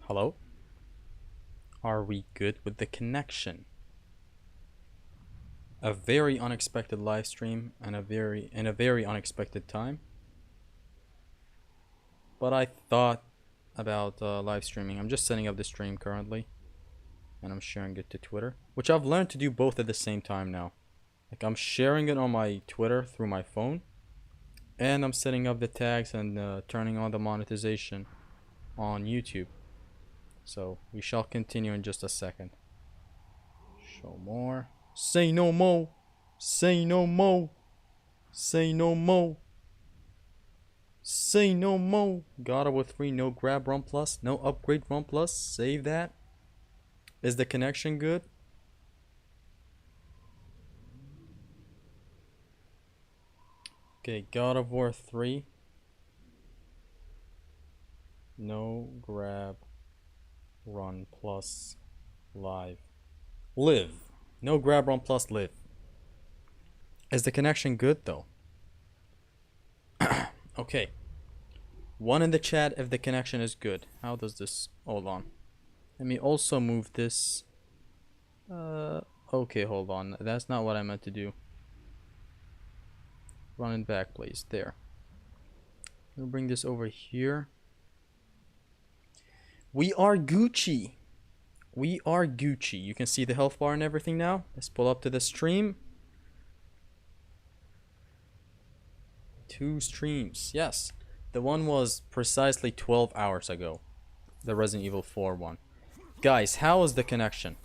Hello? Are we good with the connection? A very unexpected live stream and in a very unexpected time. But I thought about live streaming. I'm just setting up the stream currently, and I'm sharing it to Twitter, which I've learned to do both at the same time now. Like I'm sharing it on my Twitter through my phone, and I'm setting up the tags and turning on the monetization on YouTube. So we shall continue in just a second. Show more. Say no more. Say no more. Say no more. Say no more. God of War 3, no grab run plus, no upgrade run plus. Save that. Is the connection good? Okay, God of War 3. No grab run plus live. Live. No grab run plus live. Is the connection good though? Okay. One in the chat if the connection is good. How does this... Hold on. Let me also move this. Okay, hold on. That's not what I meant to do. Run it back, please. There. We'll bring this over here. We are Gucci. We are Gucci. You can see the health bar and everything now. Let's pull up to the stream. 2 streams. Yes. The one was precisely 12 hours ago. The Resident Evil 4 one. Guys, how is the connection?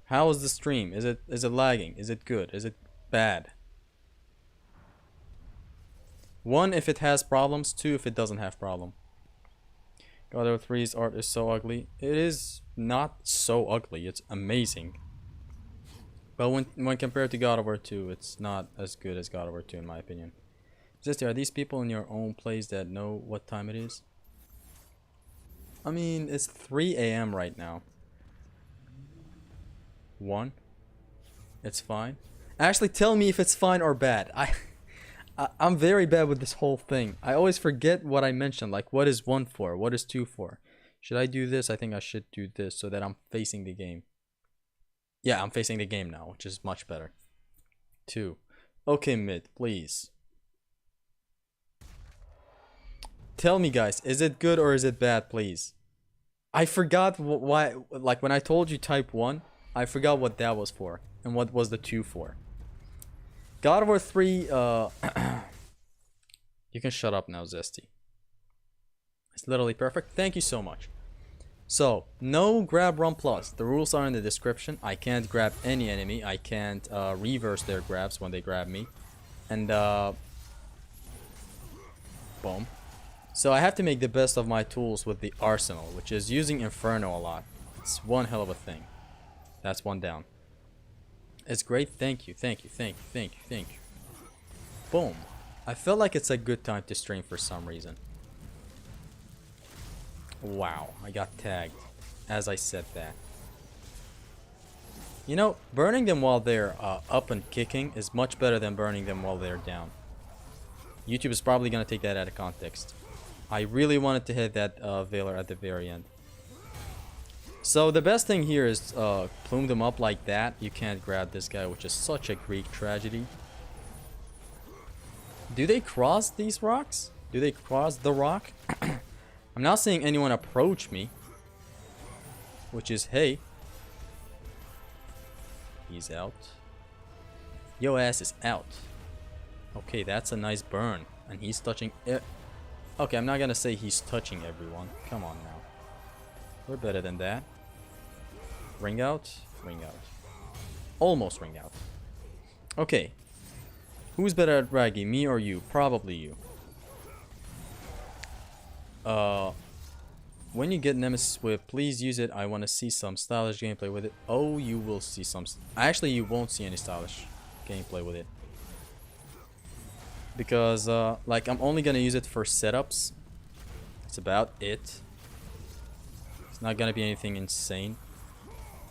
How is the stream? Is it lagging? Is it good? Is it bad? 1 if it has problems, 2 if it doesn't have problem. God of War 3's art is so ugly. It is not so ugly. It's amazing. But when compared to God of War 2, it's not as good as God of War 2 in my opinion. Just are these people in your own place that know what time it is? I mean, it's 3 a.m. right now. 1. It's fine. Actually, tell me if it's fine or bad. I'm very bad with this whole thing. I always forget what I mentioned. Like, what is 1 for? What is 2 for? Should I do this? I think I should do this so that I'm facing the game. Yeah, I'm facing the game now, which is much better. 2. Okay, mid, please. Tell me, guys, is it good or is it bad, please? I forgot why, like when I told you type 1, I forgot what that was for and what was the 2 for. God of War 3, you can shut up now, Zesty. It's literally perfect. Thank you so much. So, no grab run plus. The rules are in the description. I can't grab any enemy. I can't reverse their grabs when they grab me. And, boom. So I have to make the best of my tools with the arsenal, which is using Inferno a lot. It's one hell of a thing. That's 1 down. It's great. Thank you, thank you, thank you, thank you, thank you. Boom. I feel like it's a good time to stream for some reason. Wow, I got tagged as I said that. You know, burning them while they're up and kicking is much better than burning them while they're down. YouTube is probably going to take that out of context. I really wanted to hit that Veiler at the very end. So the best thing here is plume them up like that. You can't grab this guy, which is such a Greek tragedy. Do they cross these rocks? Do they cross the rock? I'm not seeing anyone approach me. Which is, hey. He's out. Yo ass is out. Okay, that's a nice burn. And he's touching it. Okay, I'm not gonna say he's touching everyone. Come on now. We're better than that. Ring out. Ring out. Almost ring out. Okay. Who's better at Raggy, me or you? Probably you. When you get Nemesis Whip, please use it. I want to see some stylish gameplay with it. Oh, you will see some... Actually, you won't see any stylish gameplay with it. Because, like, I'm only gonna use it for setups. That's about it. It's not gonna be anything insane.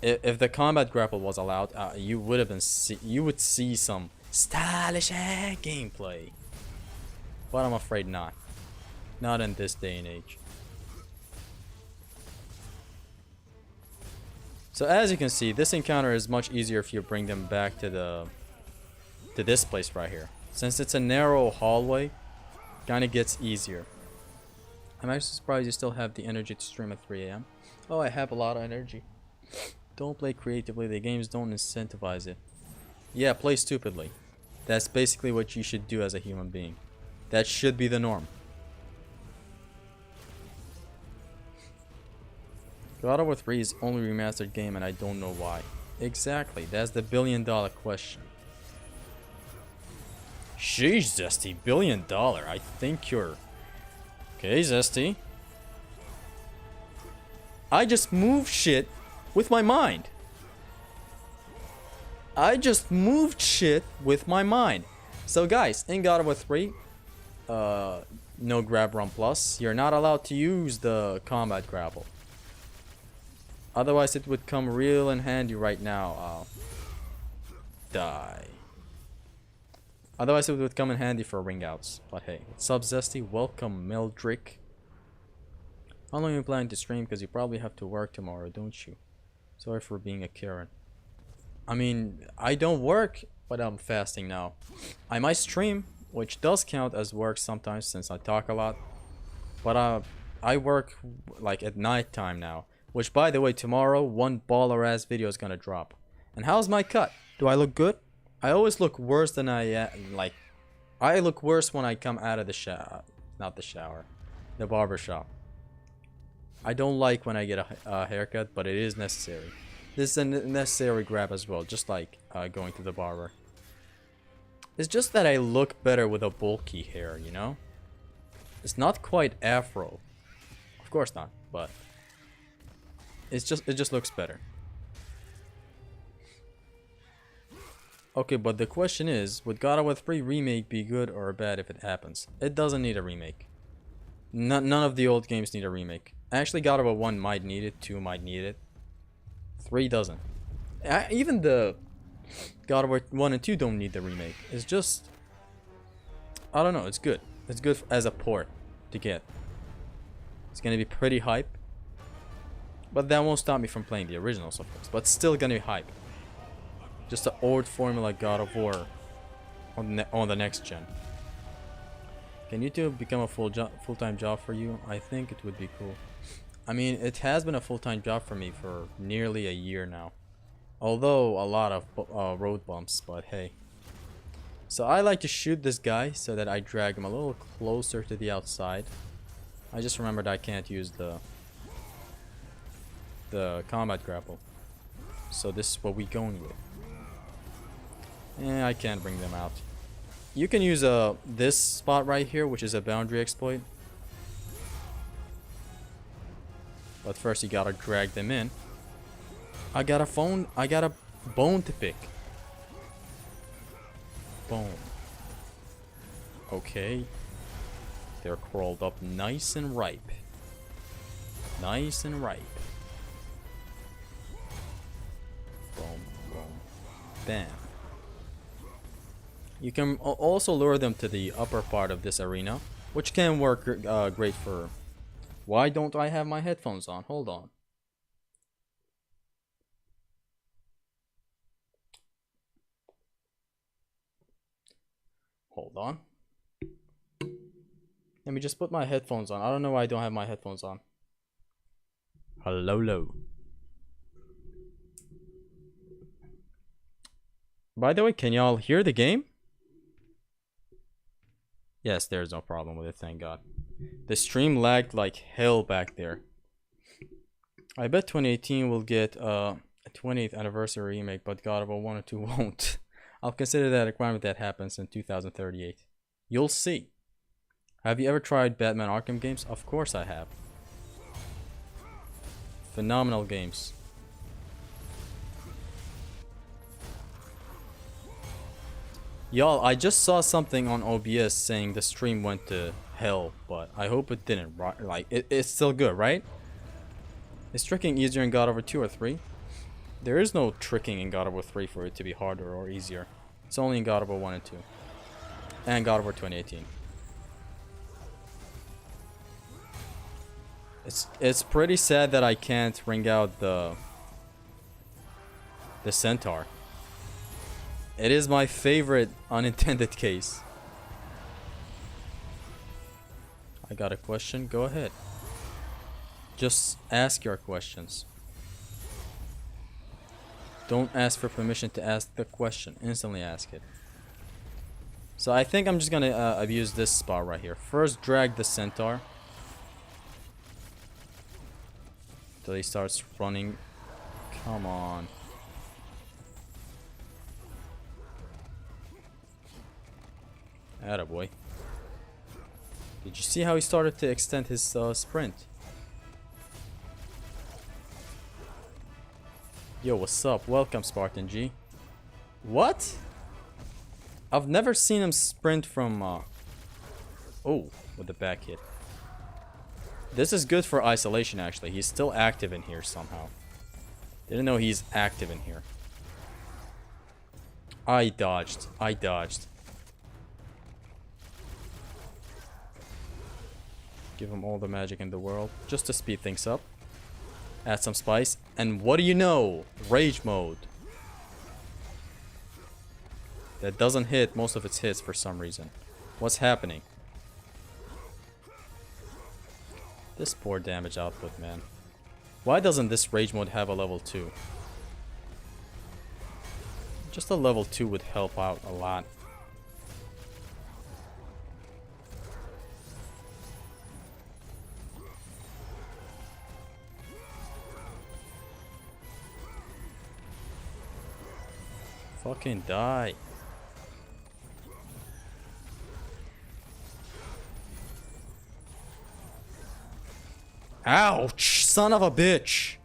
If the combat grapple was allowed, you would have been you would see some stylish gameplay. But I'm afraid not. Not in this day and age. So as you can see, this encounter is much easier if you bring them back to this place right here. Since it's a narrow hallway, kind of gets easier. I'm actually surprised you still have the energy to stream at 3 a.m. Oh, I have a lot of energy. Don't play creatively, the games don't incentivize it. Yeah, play stupidly. That's basically what you should do as a human being. That should be the norm. God of War 3 is only remastered game and I don't know why. Exactly, that's the $1 billion question. Sheesh, Zesty, $1 billion. I think you're... Okay, Zesty. I just move shit with my mind. I just moved shit with my mind. So guys, in God of War 3, no grab run plus, you're not allowed to use the combat grapple. Otherwise it would come real in handy right now. Die. Otherwise it would come in handy for ring outs. But hey, what's up Zesty? Welcome Mildrick. How long are you planning to stream? Because you probably have to work tomorrow, don't you? Sorry for being a Karen. I mean, I don't work, but I'm fasting now. I might stream, which does count as work sometimes since I talk a lot. But I work like at night time now. Which, by the way, tomorrow, one baller ass video is gonna drop. And how's my cut? Do I look good? I always look worse than I like. I look worse when I come out of the shower. Not the shower. The barber shop. I don't like when I get a haircut, but it is necessary. This is a necessary grab as well, just like going to the barber. It's just that I look better with a bulky hair, you know? It's not quite afro. Of course not, but... it just looks better. Okay, but the question is, would God of War 3 remake be good or bad if it happens? It doesn't need a remake. None of the old games need a remake. Actually, God of War 1 might need it, 2 might need it. 3 doesn't. Even the God of War 1 and 2 don't need the remake. It's just... I don't know, it's good. It's good as a port to get. It's gonna be pretty hype. But that won't stop me from playing the originals, of course. But still gonna be hype. Just the old formula God of War on the next gen. Can YouTube become a full-time job for you? I think it would be cool. I mean, it has been a full-time job for me for nearly a year now. Although a lot of road bumps, but hey. So I like to shoot this guy so that I drag him a little closer to the outside. I just remembered I can't use the combat grapple. So this is what we're going with. I can't bring them out. You can use this spot right here, which is a boundary exploit. But first you gotta drag them in. I got a bone to pick. Boom. Okay. They're crawled up nice and ripe. Nice and ripe. Boom, boom, bam. You can also lure them to the upper part of this arena, which can work great for... Why don't I have my headphones on? Hold on. Hold on. Let me just put my headphones on. I don't know why I don't have my headphones on. Hello. By the way, can y'all hear the game? Yes, there's no problem with it, thank God. The stream lagged like hell back there. I bet 2018 will get a 20th anniversary remake, but God of War 1 or 2 won't. I'll consider that a requirement that happens in 2038. You'll see. Have you ever tried Batman Arkham games? Of course I have. Phenomenal games. Y'all, I just saw something on OBS saying the stream went to hell, but I hope it didn't. Like, it's still good, right? Is tricking easier in God of War 2 or 3? There is no tricking in God of War 3 for it to be harder or easier. It's only in God of War 1 and 2. And God of War 2018. It's pretty sad that I can't ring out the The centaur. It is my favorite unintended case. I got a question. Go ahead. Just ask your questions. Don't ask for permission to ask the question. Instantly ask it. So I think I'm just gonna abuse this spot right here. First, drag the centaur till he starts running. Come on. Attaboy. Did you see how he started to extend his sprint? Yo, what's up? Welcome, Spartan G. What? I've never seen him sprint from... Oh, with the back hit. This is good for isolation, actually. He's still active in here somehow. Didn't know he's active in here. I dodged. I dodged. Give him all the magic in the world. Just to speed things up. Add some spice. And what do you know? Rage mode. That doesn't hit most of its hits for some reason. What's happening? This poor damage output, man. Why doesn't this rage mode have a level 2? Just a level 2 would help out a lot. Fucking die. Ouch! Son of a bitch!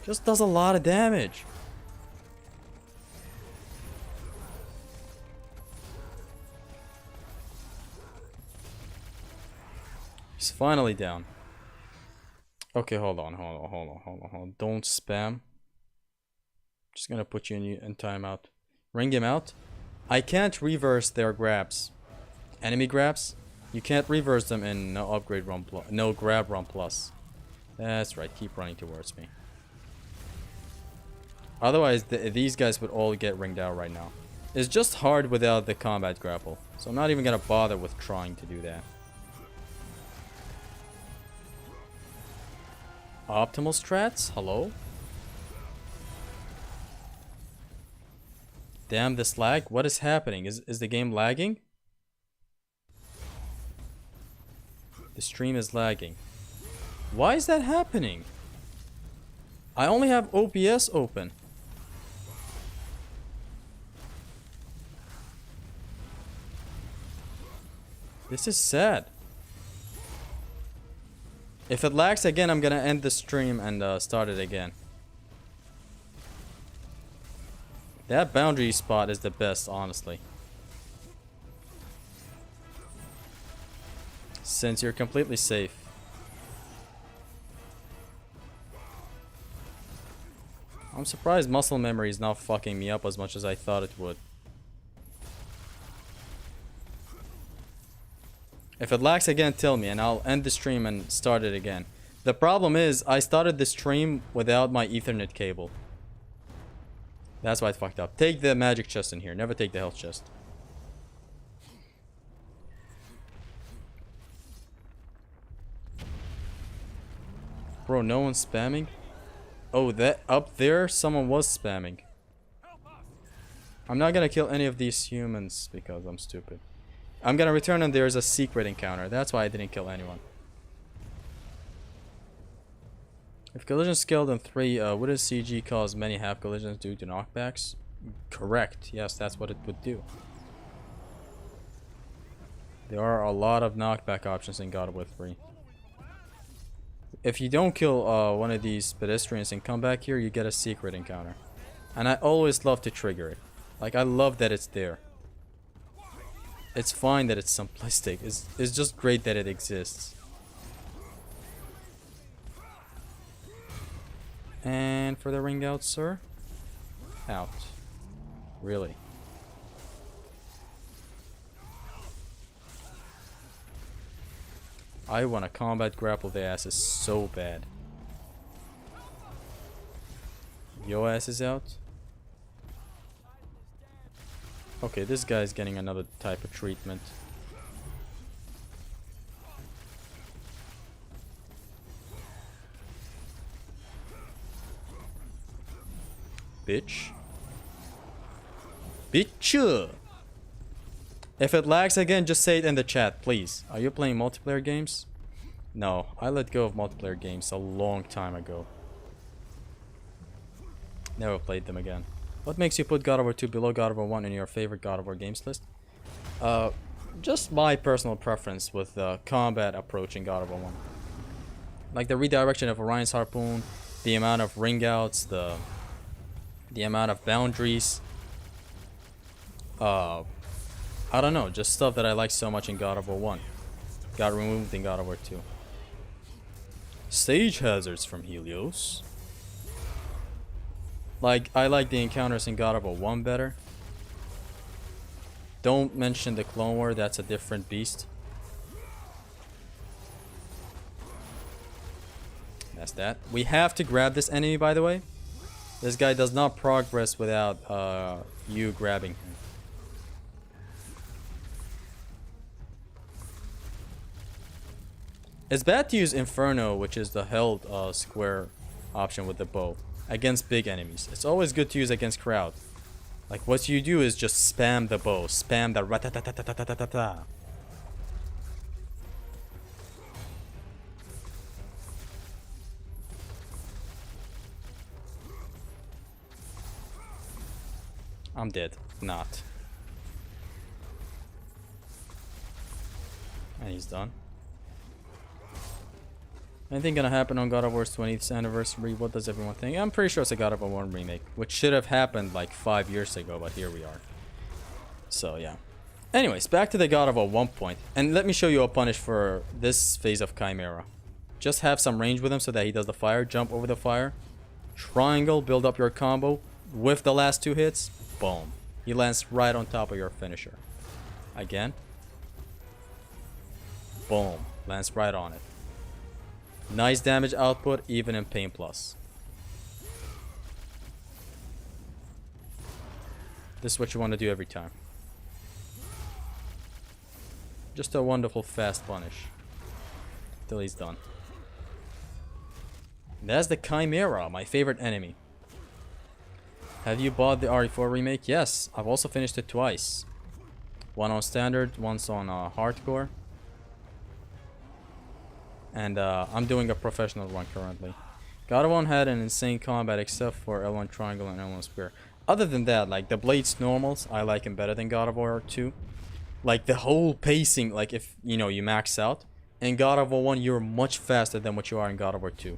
Just does a lot of damage. He's finally down. Okay, hold on. Don't spam. Just gonna put you in timeout. Ring him out. I can't reverse their grabs. Enemy grabs. You can't reverse them in no upgrade run plus, no grab run plus. That's right. Keep running towards me. Otherwise, these guys would all get ringed out right now. It's just hard without the combat grapple, so I'm not even gonna bother with trying to do that. Optimal strats? Hello? Damn this lag. What is happening? Is the game lagging? The stream is lagging. Why is that happening? I only have OBS open. This is sad. If it lags again, I'm gonna end the stream and start it again. That boundary spot is the best, honestly. Since you're completely safe. I'm surprised muscle memory is not fucking me up as much as I thought it would. If it lags again, tell me and I'll end the stream and start it again. The problem is, I started the stream without my Ethernet cable. That's why it's fucked up. Take the magic chest in here. Never take the health chest. Bro, no one's spamming? Oh, that up there, someone was spamming. I'm not gonna kill any of these humans because I'm stupid. I'm gonna return and there's a secret encounter. That's why I didn't kill anyone. If collisions scaled in 3, would a CG cause many half collisions due to knockbacks? Correct. Yes, that's what it would do. There are a lot of knockback options in God of War 3. If you don't kill one of these pedestrians and come back here, you get a secret encounter. And I always love to trigger it. Like, I love that it's there. It's fine that it's simplistic. It's just great that it exists. And for the ring out, sir. Out. Really. I want to combat grapple the asses so bad. Your ass is out. Okay, this guy's getting another type of treatment. Bitch. Bitch. If it lags again, just say it in the chat, please. Are you playing multiplayer games? No, I let go of multiplayer games a long time ago. Never played them again. What makes you put God of War 2 below God of War 1 in your favorite God of War games list? Just my personal preference with the combat approach in God of War 1. Like the redirection of Orion's Harpoon, the amount of ring outs, the amount of boundaries. I don't know, just stuff that I like so much in God of War 1. Got removed in God of War 2. Stage hazards from Helios. Like, I like the encounters in God of War 1 better. Don't mention the Clone War, that's a different beast. That's that. We have to grab this enemy, by the way. This guy does not progress without you grabbing him. It's bad to use Inferno, which is the held square option with the bow, against big enemies. It's always good to use against crowd. Like, what you do is just spam the bow, spam the rat-ta-ta-ta-ta-ta-ta-ta. I'm dead. Not. And he's done. Anything gonna happen on God of War's 20th anniversary? What does everyone think? I'm pretty sure it's a God of War 1 remake, which should have happened like 5 years ago, but here we are. So yeah. Anyways, back to the God of War 1 point. And let me show you a punish for this phase of Chimera. Just have some range with him so that he does the fire. Jump over the fire. Triangle, build up your combo. With the last 2 hits, boom. He lands right on top of your finisher. Again. Boom. Lands right on it. Nice damage output, even in Pain Plus. This is what you want to do every time. Just a wonderful fast punish. Till he's done. And that's the Chimera, my favorite enemy. Have you bought the RE4 remake? Yes, I've also finished it twice. One on standard, once on hardcore. And I'm doing a professional one currently. God of War had an insane combat except for L1 triangle and L1 square. Other than that, like the Blades normals, I like him better than God of War 2. Like the whole pacing, like if you know you max out. In God of War 1, you're much faster than what you are in God of War 2.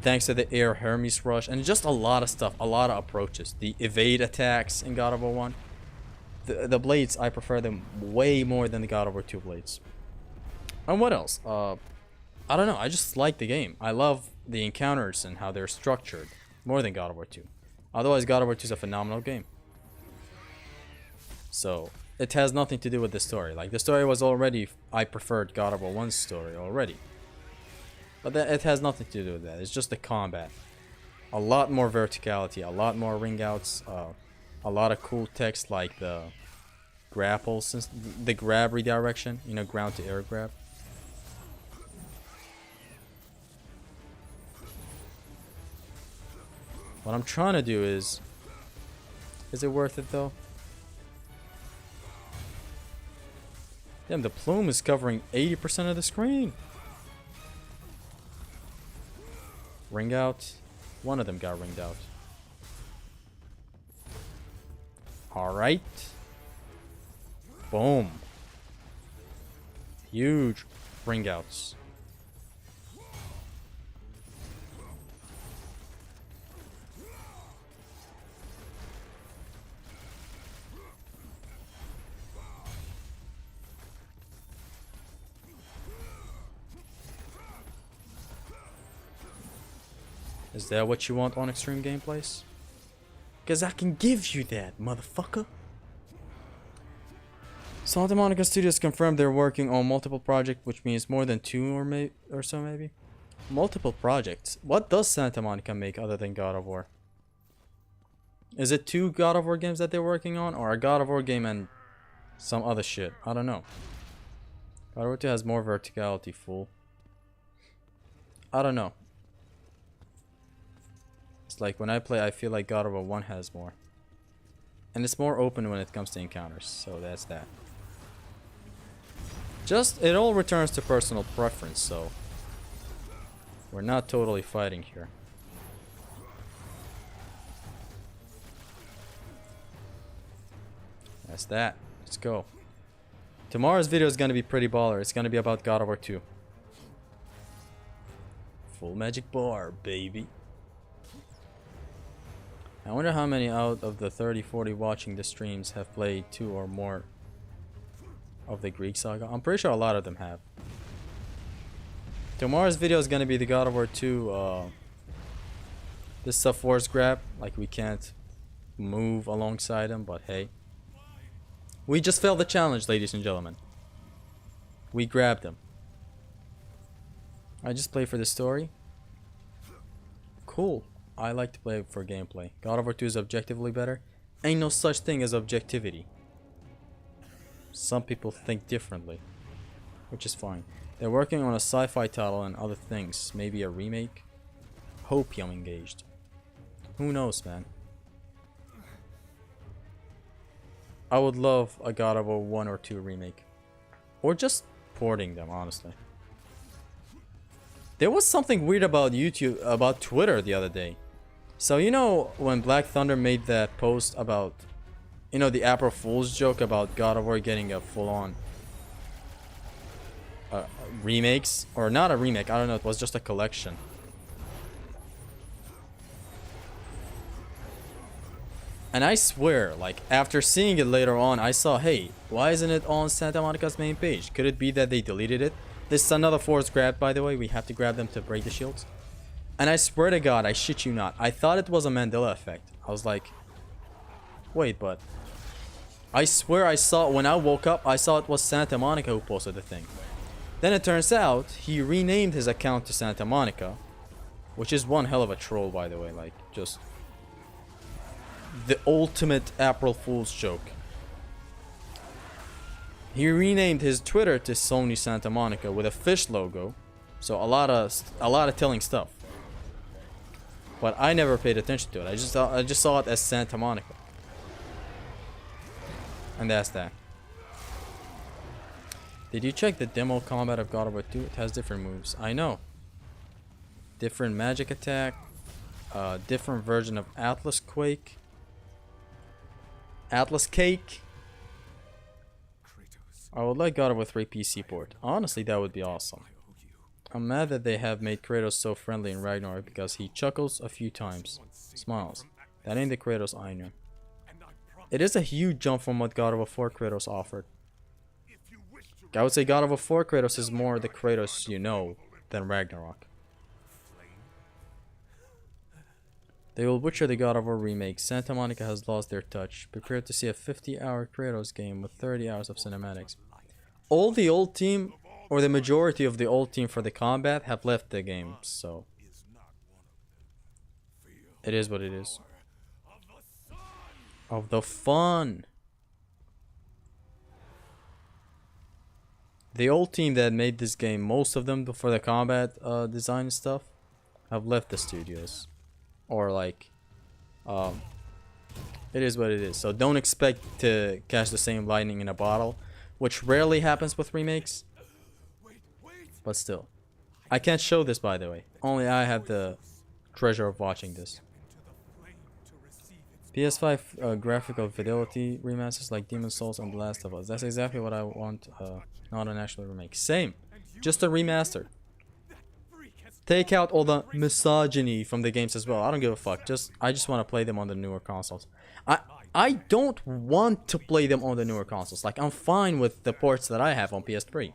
Thanks to the air Hermes rush and just a lot of stuff, a lot of approaches. The evade attacks in God of War 1. The Blades, I prefer them way more than the God of War 2 Blades. And what else? I don't know. I just like the game. I love the encounters and how they're structured more than God of War 2. Otherwise, God of War 2 is a phenomenal game. So, it has nothing to do with the story. Like, the story was already... I preferred God of War 1's story already. But it has nothing to do with that. It's just the combat. A lot more verticality, a lot more ring outs, a lot of cool text like the grapple, since the grab redirection, you know, ground to air grab. What I'm trying to do is it worth it though? Damn, the plume is covering 80% of the screen. Ring out. One of them got ringed out. Alright. Boom. Huge ring outs. Is that what you want on Extreme Gameplays? Because I can give you that, motherfucker. Santa Monica Studios confirmed they're working on multiple projects, which means more than 2 or so maybe. Multiple projects. What does Santa Monica make other than God of War? Is it 2 God of War games that they're working on, or a God of War game and some other shit? I don't know. God of War 2 has more verticality, fool. I don't know. It's like when I play, I feel like God of War 1 has more. And it's more open when it comes to encounters, so that's that. Just, it all returns to personal preference, so we're not totally fighting here. That's that. Let's go. Tomorrow's video is going to be pretty baller. It's going to be about God of War 2. Full magic bar, baby. I wonder how many out of the 30-40 watching the streams have played 2 or more of the Greek saga. I'm pretty sure a lot of them have. Tomorrow's video is going to be the God of War 2. This is a force grab. Like, we can't move alongside him, but hey. We just failed the challenge, ladies and gentlemen. We grabbed him. I just play for the story. Cool. I like to play for gameplay. God of War 2 is objectively better. Ain't no such thing as objectivity. Some people think differently, which is fine. They're working on a sci-fi title and other things. Maybe a remake. Hopium engaged. Who knows, man? I would love a God of War 1 or 2 remake. Or just porting them, honestly. There was something weird about YouTube, about Twitter the other day. So, you know, when Black Thunder made that post about, you know, the April Fool's joke about God of War getting a full-on remakes? Or not a remake, I don't know, it was just a collection. And I swear, like, after seeing it later on, I saw, hey, why isn't it on Santa Monica's main page? Could it be that they deleted it? This is another force grab, by the way. We have to grab them to break the shields. And I swear to God, I shit you not, I thought it was a Mandela effect. I was like, wait, but I swear I saw, when I woke up, I saw it was Santa Monica who posted the thing. Then it turns out he renamed his account to Santa Monica, which is one hell of a troll, by the way. Like, just the ultimate April Fool's joke. He renamed his Twitter to Sony Santa Monica with a fish logo, so a lot of telling stuff. But I never paid attention to it. I just saw it as Santa Monica, and that's that. Did you check the demo combat of God of War 2? It has different moves. I know. Different magic attack, different version of Atlas Quake. Atlas Cake. I would like God of War 3 PC port. Honestly, that would be awesome. I'm mad that they have made Kratos so friendly in Ragnarok because he chuckles a few times. Smiles. That ain't the Kratos I knew. It is a huge jump from what God of War 4 Kratos offered. I would say God of War 4 Kratos is more the Kratos you know than Ragnarok. They will butcher the God of War remake. Santa Monica has lost their touch. Prepare to see a 50-hour Kratos game with 30 hours of cinematics. All the old team, or the majority of the old team for the combat, have left the game, so it is what it is. Of the fun. The old team that made this game, most of them for the combat design stuff, have left the studios. Or like, it is what it is. So don't expect to catch the same lightning in a bottle, which rarely happens with remakes. But still, I can't show this, by the way. Only I have the treasure of watching this. PS5 graphical fidelity remasters like Demon's Souls and The Last of Us. That's exactly what I want. Not an actual remake. Same, just a remaster. Take out all the misogyny from the games as well. I don't give a fuck. I just want to play them on the newer consoles. I don't want to play them on the newer consoles. Like, I'm fine with the ports that I have on PS3.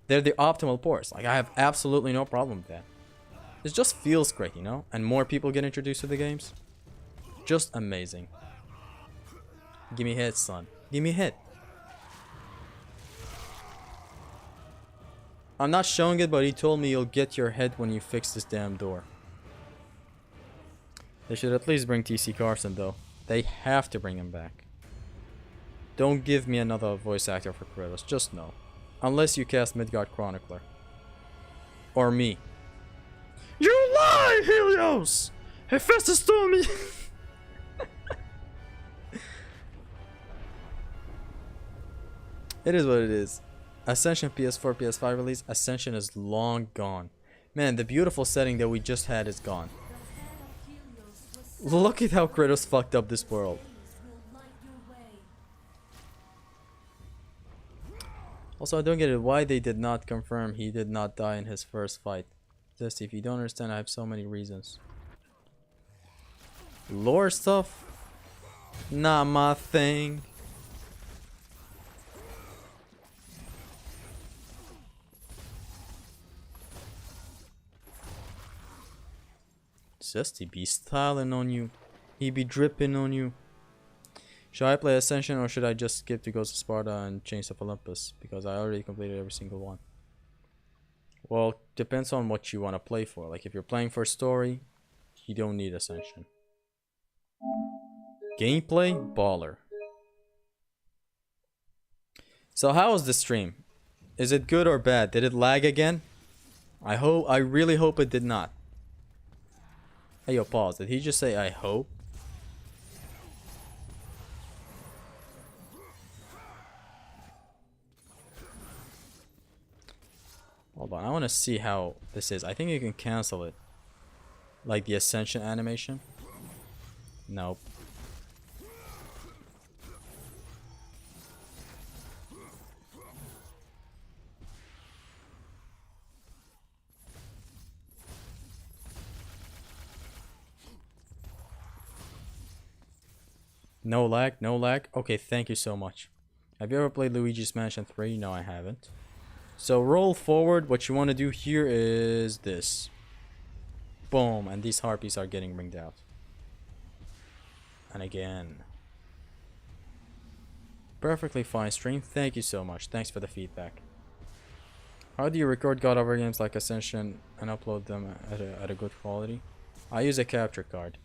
They're the optimal ports. Like, I have absolutely no problem with that. It just feels great, you know? And more people get introduced to the games. Just amazing. Give me hit, son. Give me hit. I'm not showing it, but he told me you'll get your head when you fix this damn door. They should at least bring TC Carson, though. They have to bring him back. Don't give me another voice actor for Kratos, just no. Unless you cast Midgard Chronicler. Or me. You lie, Helios! Hephaestus told me! It is what it is. Ascension PS4, PS5 release. Ascension is long gone. Man, the beautiful setting that we just had is gone. Look at how Kratos fucked up this world. Also, I don't get it why they did not confirm he did not die in his first fight. Just if you don't understand, I have so many reasons. Lore stuff? Not my thing. Just he be styling on you. He be dripping on you. Should I play Ascension or should I just skip to Ghost of Sparta and Chains of Olympus? Because I already completed every single one. Well, depends on what you want to play for. Like if you're playing for story, you don't need Ascension. Gameplay, baller. So how was the stream? Is it good or bad? Did it lag again? I really hope it did not. Hey yo, pause. Did he just say I hope? Hold on, I want to see how this is. I think you can cancel it. Like the Ascension animation. Nope. No lag, no lag. Okay, thank you so much. Have you ever played Luigi's Mansion 3? No, I haven't. So roll forward. What you want to do here is this. Boom, and these harpies are getting ringed out. And again. Perfectly fine stream. Thank you so much. Thanks for the feedback. How do you record God of War games like Ascension and upload them at a good quality? I use a capture card.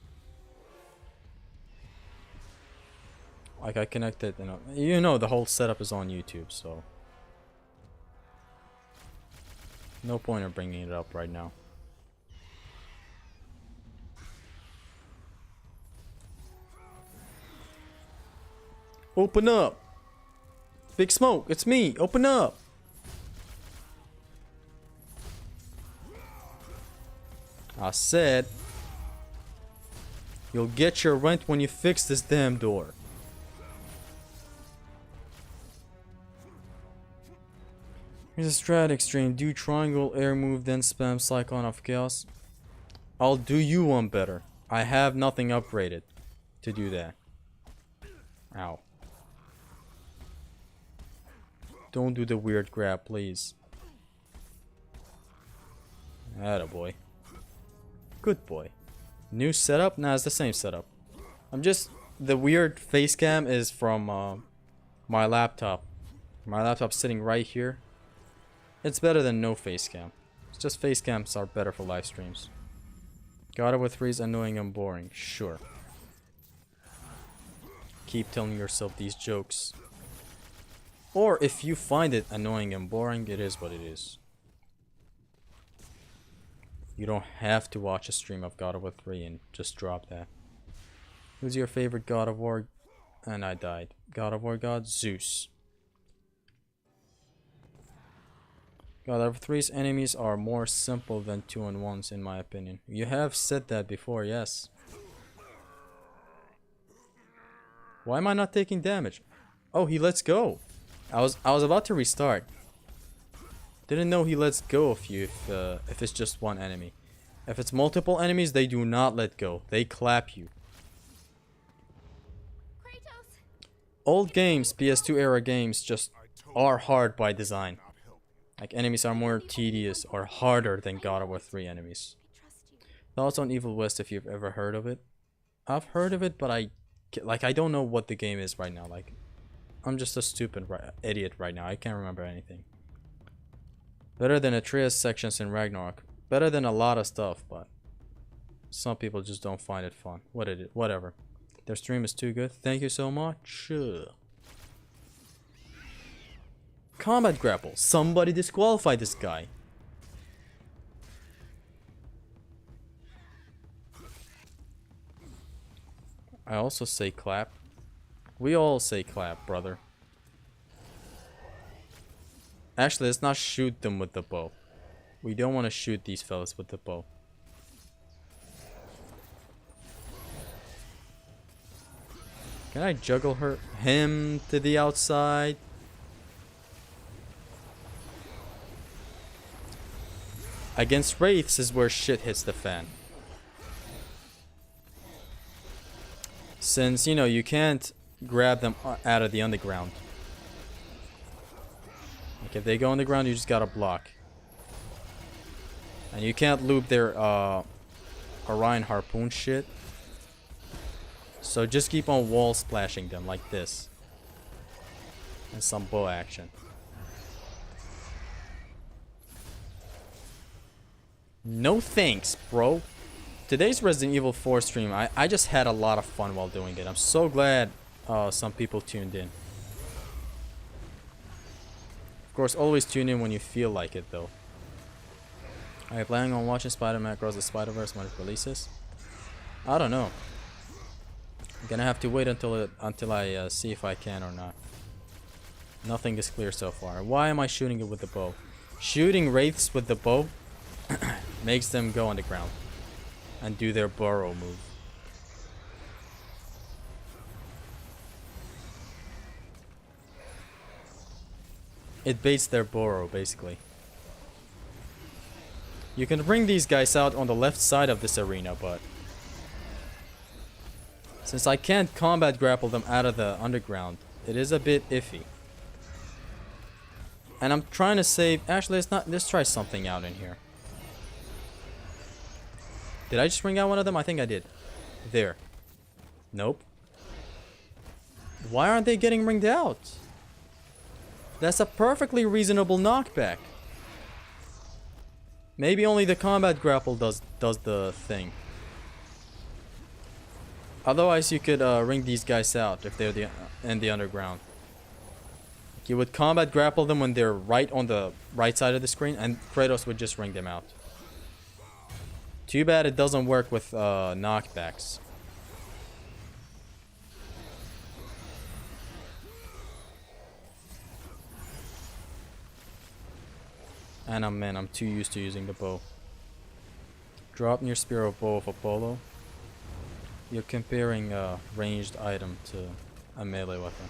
Like I connected, you know the whole setup is on YouTube, so no point in bringing it up right now. Open up! Big Smoke, it's me! Open up! I said, you'll get your rent when you fix this damn door. Here's a strat extreme. Do triangle air move, then spam Cyclone of Chaos. I'll do you one better. I have nothing upgraded to do that. Ow. Don't do the weird grab, please. Attaboy. Good boy. New setup? Nah, it's the same setup. The weird face cam is from my laptop. My laptop's sitting right here. It's better than no face cam. It's just face cams are better for live streams. God of War 3 is annoying and boring. Sure. Keep telling yourself these jokes. Or if you find it annoying and boring, it is what it is. You don't have to watch a stream of God of War 3 and just drop that. Who's your favorite God of War? And I died. God of War god? Zeus. God of 3's enemies are more simple than 2-on-1s in my opinion. You have said that before, yes. Why am I not taking damage? Oh, he lets go. I was about to restart. Didn't know he lets go of you if it's just one enemy. If it's multiple enemies, they do not let go. They clap you. Kratos. Old games, PS2 era games, just are hard by design. Like enemies are more tedious or harder than God of War 3 enemies. Thoughts on Evil West if you've ever heard of it? I've heard of it, but I don't know what the game is right now. Like, I'm just a stupid idiot right now. I can't remember anything. Better than Atreus sections in Ragnarok. Better than a lot of stuff, but some people just don't find it fun. Whatever. Their stream is too good. Thank you so much. Combat grapple. Somebody disqualify this guy. I also say clap. We all say clap, brother. Actually, let's not shoot them with the bow. We don't want to shoot these fellas with the bow. Can I juggle him to the outside? Against wraiths is where shit hits the fan. Since, you know, you can't grab them out of the underground. Like if they go on the ground, you just gotta block. And you can't loop their Orion harpoon shit. So just keep on wall splashing them like this. And some bow action. No thanks, bro. Today's Resident Evil 4 stream, I just had a lot of fun while doing it. I'm so glad some people tuned in. Of course, always tune in when you feel like it, though. Are you planning on watching Spider-Man Across the Spider-Verse when it releases? I don't know. I'm gonna have to wait until I see if I can or not. Nothing is clear so far. Why am I shooting it with the bow? Shooting wraiths with the bow makes them go on the ground and do their burrow move. It baits their burrow, basically. You can bring these guys out on the left side of this arena, but since I can't combat grapple them out of the underground, it is a bit iffy. And I'm trying to save... Actually, let's try something out in here. Did I just bring out one of them? I think I did. There. Nope. Why aren't they getting ringed out? That's a perfectly reasonable knockback. Maybe only the combat grapple does the thing. Otherwise, you could ring these guys out if they're in the underground. You would combat grapple them when they're right on the right side of the screen, and Kratos would just ring them out. Too bad it doesn't work with knockbacks. And I'm too used to using the bow. Drop near spear or bow of Apollo. You're comparing a ranged item to a melee weapon.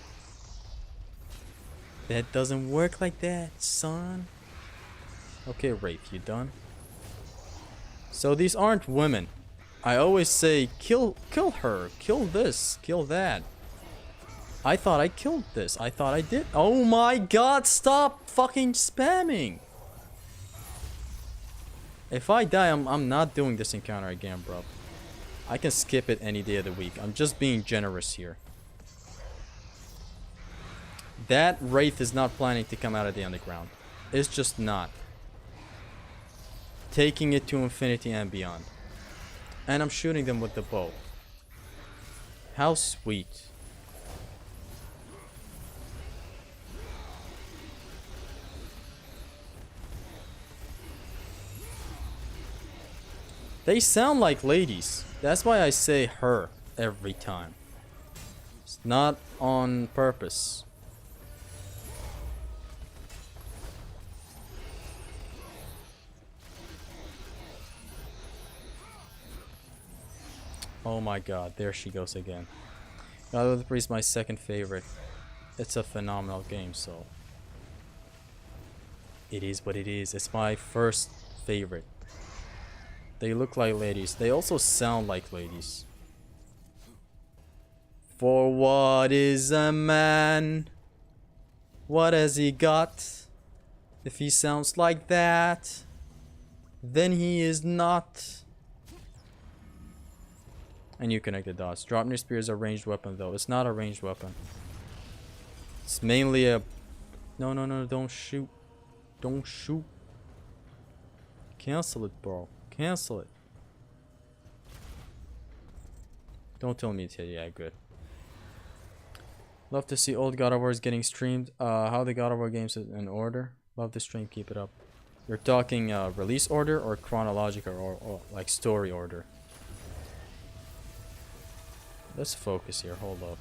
That doesn't work like that, son. Okay, Wraith, you done? So these aren't women. I always say, kill her, kill this, kill that. I thought I killed this. I thought I did. Oh my god, stop fucking spamming. If I die, I'm not doing this encounter again, bro. I can skip it any day of the week. I'm just being generous here. That Wraith is not planning to come out of the underground. It's just not. Taking it to infinity and beyond. And I'm shooting them with the bow. How sweet. They sound like ladies. That's why I say her every time. It's not on purpose. Oh my god, there she goes again. God of the Priest is my second favorite. It's a phenomenal game, so it is what it is. It's my first favorite. They look like ladies. They also sound like ladies. For what is a man? What has he got? If he sounds like that, then he is not. And you connect the dots. Drop near spear is a ranged weapon, though. It's not a ranged weapon. It's mainly a... No, don't shoot. Don't shoot. Cancel it, bro. Cancel it. Don't tell me it's hit. Yeah, good. Love to see old God of Wars getting streamed. How the God of War games in order. Love the stream. Keep it up. You're talking release order or chronological or like story order? Let's focus here. Hold up.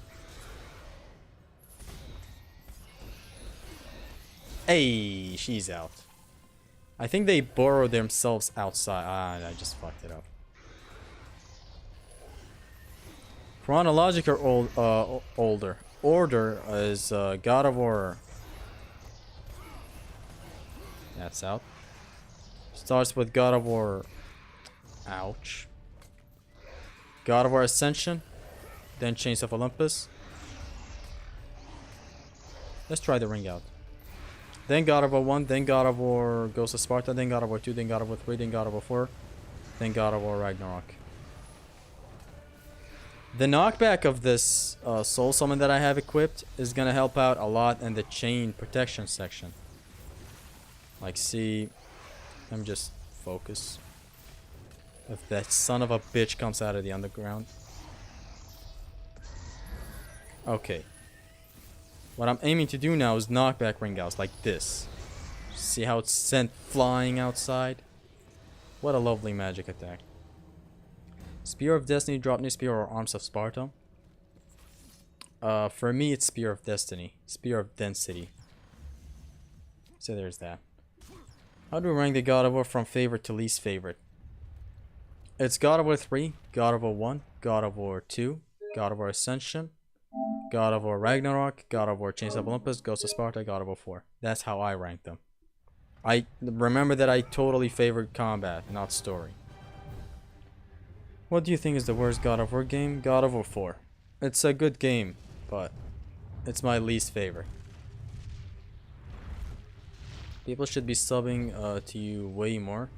Hey, she's out. I think they borrowed themselves outside. Ah, I just fucked it up. Chronological older. Order is God of War. That's out. Starts with God of War. Ouch. God of War Ascension. Then Chains of Olympus. Let's try the ring out. Then God of War 1, then God of War Ghost of Sparta, then God of War 2, then God of War 3, then God of War 4, then God of War Ragnarok. The knockback of this soul summon that I have equipped is gonna help out a lot in the chain protection section. Like, see, let me just focus. If that son of a bitch comes out of the underground. Okay. What I'm aiming to do now is knockback ring outs like this. See how it's sent flying outside? What a lovely magic attack. Spear of Destiny, drop new spear, or Arms of Sparta? For me it's Spear of Destiny. Spear of Density. So there's that. How do we rank the God of War from favorite to least favorite? It's God of War 3, God of War 1, God of War 2, God of War Ascension, God of War Ragnarok, God of War Chains of Olympus, Ghost of Sparta, God of War 4. That's how I rank them. I remember that I totally favored combat, not story. What do you think is the worst God of War game? God of War 4. It's a good game, but it's my least favorite. People should be subbing to you way more.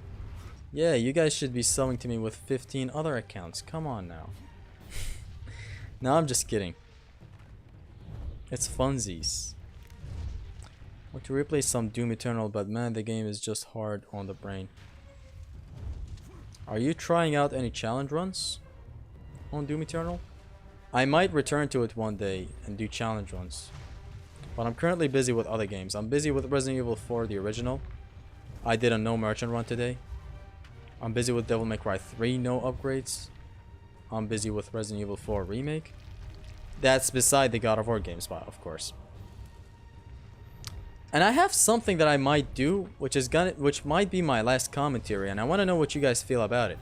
Yeah, you guys should be subbing to me with 15 other accounts. Come on now. No, I'm just kidding. It's funsies. Want to replay some Doom Eternal, but man, the game is just hard on the brain. Are you trying out any challenge runs on Doom Eternal? I might return to it one day and do challenge runs. But I'm currently busy with other games. I'm busy with Resident Evil 4, the original. I did a no merchant run today. I'm busy with Devil May Cry 3, no upgrades. I'm busy with Resident Evil 4 Remake. That's beside the God of War games, of course. And I have something that I might do, which might be my last commentary, and I want to know what you guys feel about it.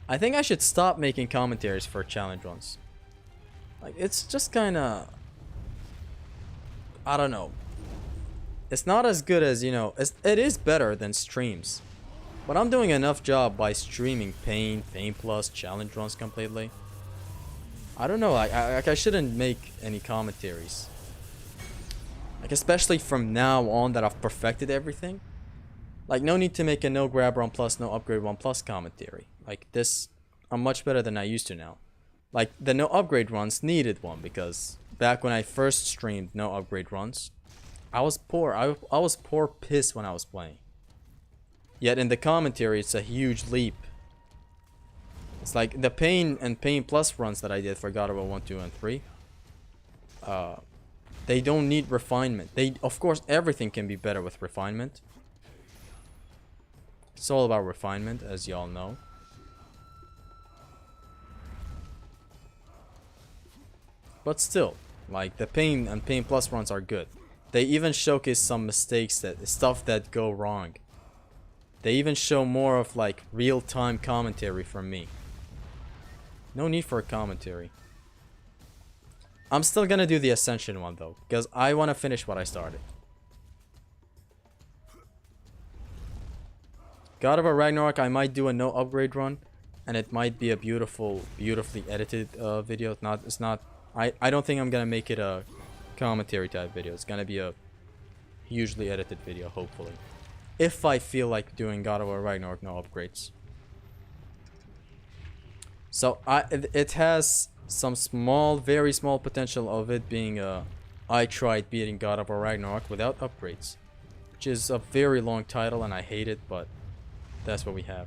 I think I should stop making commentaries for challenge runs. Like, it's just kind of, I don't know. It's not as good as, you know, it is better than streams. But I'm doing enough job by streaming Pain Plus, challenge runs completely. I don't know, I shouldn't make any commentaries. Like, especially from now on that I've perfected everything. Like, no need to make a no grab run plus, no upgrade 1 plus commentary. Like, this, I'm much better than I used to now. Like, the no upgrade runs needed one, because back when I first streamed no upgrade runs, I was poor. I was poor piss when I was playing. Yet in the commentary, it's a huge leap. It's like the Pain and Pain Plus runs that I did for God of War 1, 2, and 3. They don't need refinement. Of course, everything can be better with refinement. It's all about refinement, as y'all know. But still, like, the Pain and Pain Plus runs are good. They even showcase some mistakes, stuff that go wrong. They even show more of, like, real-time commentary from me. No need for a commentary. I'm still gonna do the Ascension one though, because I want to finish what I started. God of War Ragnarok, I might do a no upgrade run, and it might be a beautifully edited video. I don't think I'm gonna make it a commentary type video. It's gonna be a hugely edited video, hopefully. If I feel like doing God of War Ragnarok no upgrades. So it has some very small potential of it being I tried beating God of War Ragnarok without upgrades, which is a very long title and I hate it, but That's what we have.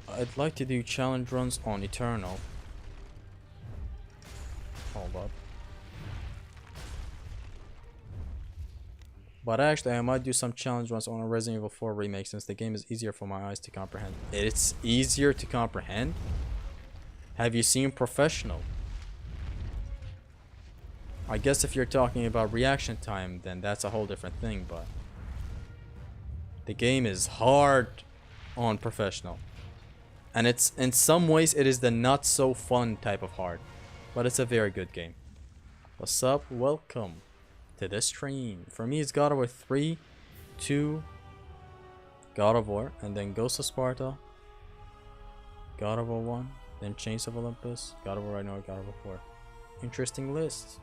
I'd like to do challenge runs on Eternal. Hold up. But actually, I might do some challenge runs on a Resident Evil 4 remake since the game is easier for my eyes to comprehend. It's easier to comprehend? Have you seen Professional? I guess if you're talking about reaction time, then that's a whole different thing, but the game is hard on Professional. And it's, in some ways, it is the not so fun type of hard. But it's a very good game. What's up? Welcome to the stream. For me, it's God of War 3, 2, God of War, and then Ghost of Sparta, God of War 1, then Chains of Olympus, God of War Ragnarok, God of War 4. Interesting list.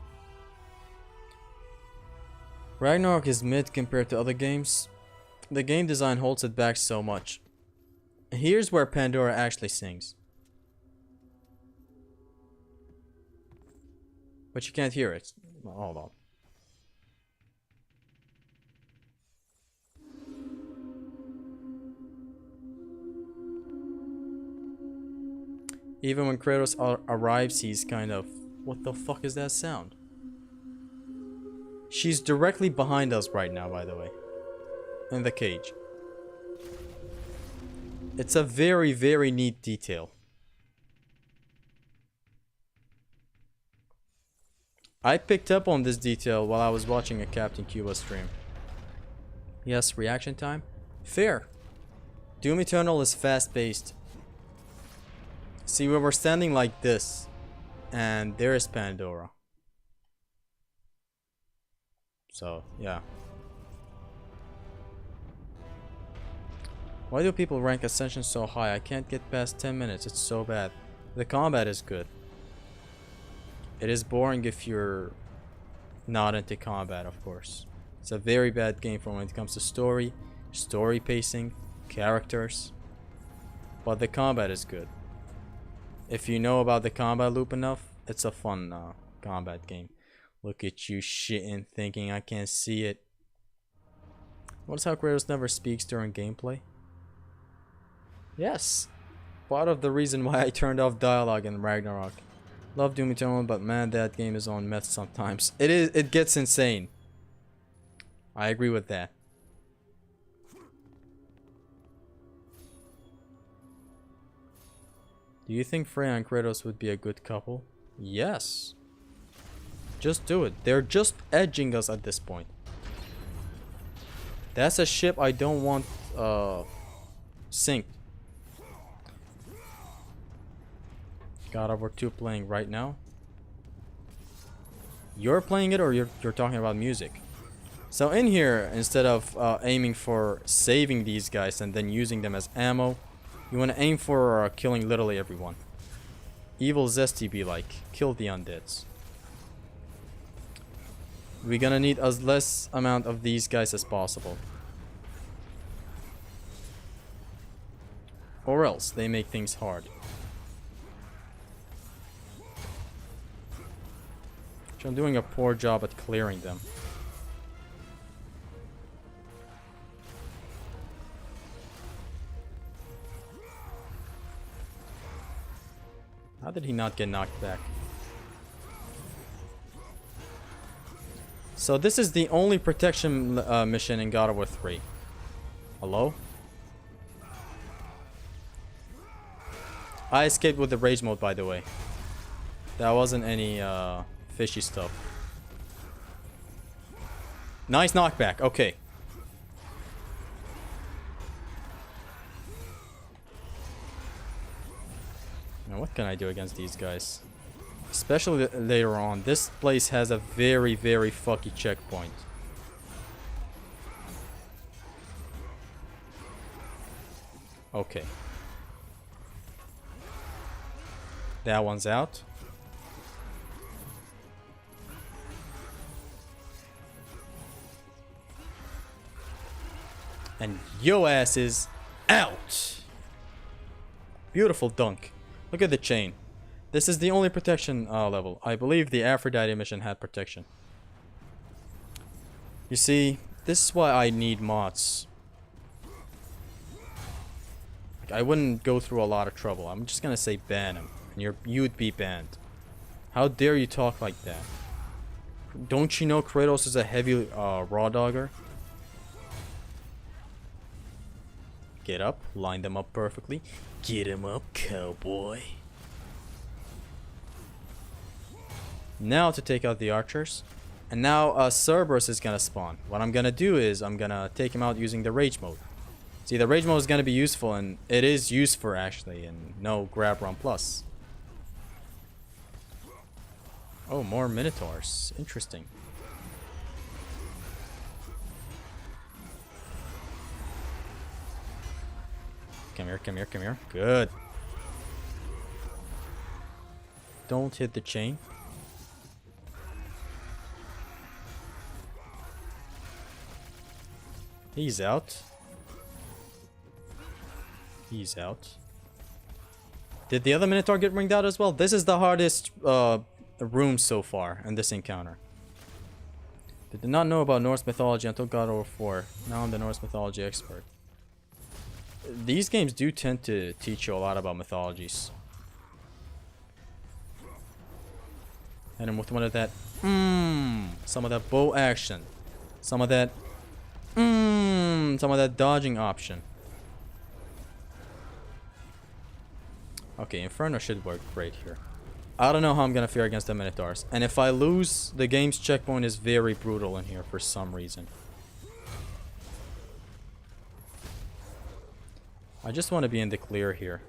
Ragnarok is mid compared to other games. The game design holds it back so much. Here's where Pandora actually sings. But you can't hear it. Hold on. Even when Kratos arrives, he's kind of... What the fuck is that sound? She's directly behind us right now, by the way. In the cage. It's a very, very neat detail. I picked up on this detail while I was watching a Captain Cuba stream. Yes, reaction time? Fair. Doom Eternal is fast-paced. See, we were standing like this, and there is Pandora. So, yeah. Why do people rank Ascension so high? I can't get past 10 minutes, it's so bad. The combat is good. It is boring if you're not into combat, of course. It's a very bad game for when it comes to story pacing, characters. But the combat is good. If you know about the combat loop enough, it's a fun combat game. Look at you shitting, thinking I can't see it. Notice how Kratos never speaks during gameplay? Yes. Part of the reason why I turned off dialogue in Ragnarok. Love Doom Eternal, but man, that game is on meth sometimes. It gets insane. I agree with that. Do you think Freya and Kratos would be a good couple? Yes. Just do it. They're just edging us at this point. That's a ship I don't want synced. God of War 2 playing right now. You're playing it, or you're talking about music? So in here, instead of aiming for saving these guys and then using them as ammo, you want to aim for killing literally everyone. Evil Zesty be like, kill the undeads. We're gonna need as less amount of these guys as possible. Or else they make things hard. So I'm doing a poor job at clearing them. How did he not get knocked back? So this is the only protection mission in God of War 3. Hello? I escaped with the rage mode, by the way. That wasn't any fishy stuff. Nice knockback. Okay. Now what can I do against these guys? Especially later on. This place has a very, very fucky checkpoint. Okay. That one's out. And yo ass is out. Beautiful dunk. Look at the chain. This is the only protection level. I believe the Aphrodite mission had protection. You see, This is why I need mods. Like, I wouldn't go through a lot of trouble. I'm just gonna say ban him, and you'd be banned. How dare you talk like that? Don't you know Kratos is a heavy raw dogger? Get up, line them up perfectly. Get him up, cowboy. Now to take out the archers. And now Cerberus is gonna spawn. What I'm gonna do is I'm gonna take him out using the rage mode. See, the rage mode is gonna be useful, and it is useful actually, and no grab run plus. Oh, more minotaurs. Interesting. Come here, come here, come here. Good. Don't hit the chain. He's out. He's out. Did the other Minotaur get ringed out as well? This is the hardest room so far in this encounter. Did not know about Norse mythology until God of War 4. Now I'm the Norse mythology expert. These games do tend to teach you a lot about mythologies. Hit him with one of that, some of that bow action. Some of that, some of that dodging option. Okay, Inferno should work great here. I don't know how I'm gonna fare against the Minotaurs. And if I lose, the game's checkpoint is very brutal in here for some reason. I just want to be in the clear here.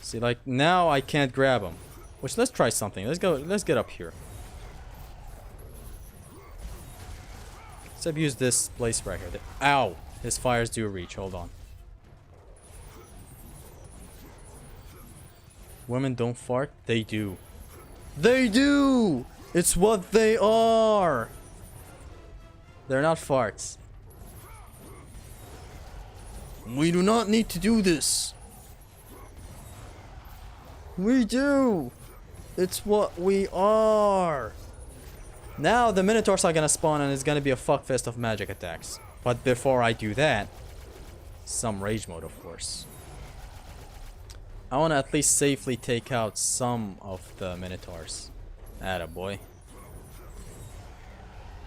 See, like, now I can't grab him. Which, let's try something. Let's get up here. Let's abuse this place right here. Ow! His fires do reach. Hold on. Women don't fart? They do. They do! It's what they are! They're not farts. We do not need to do this. We do. It's what we are. Now the Minotaurs are gonna spawn and it's gonna be a fuckfest of magic attacks. But before I do that, some rage mode, of course. I want to at least safely take out some of the Minotaurs. Attaboy.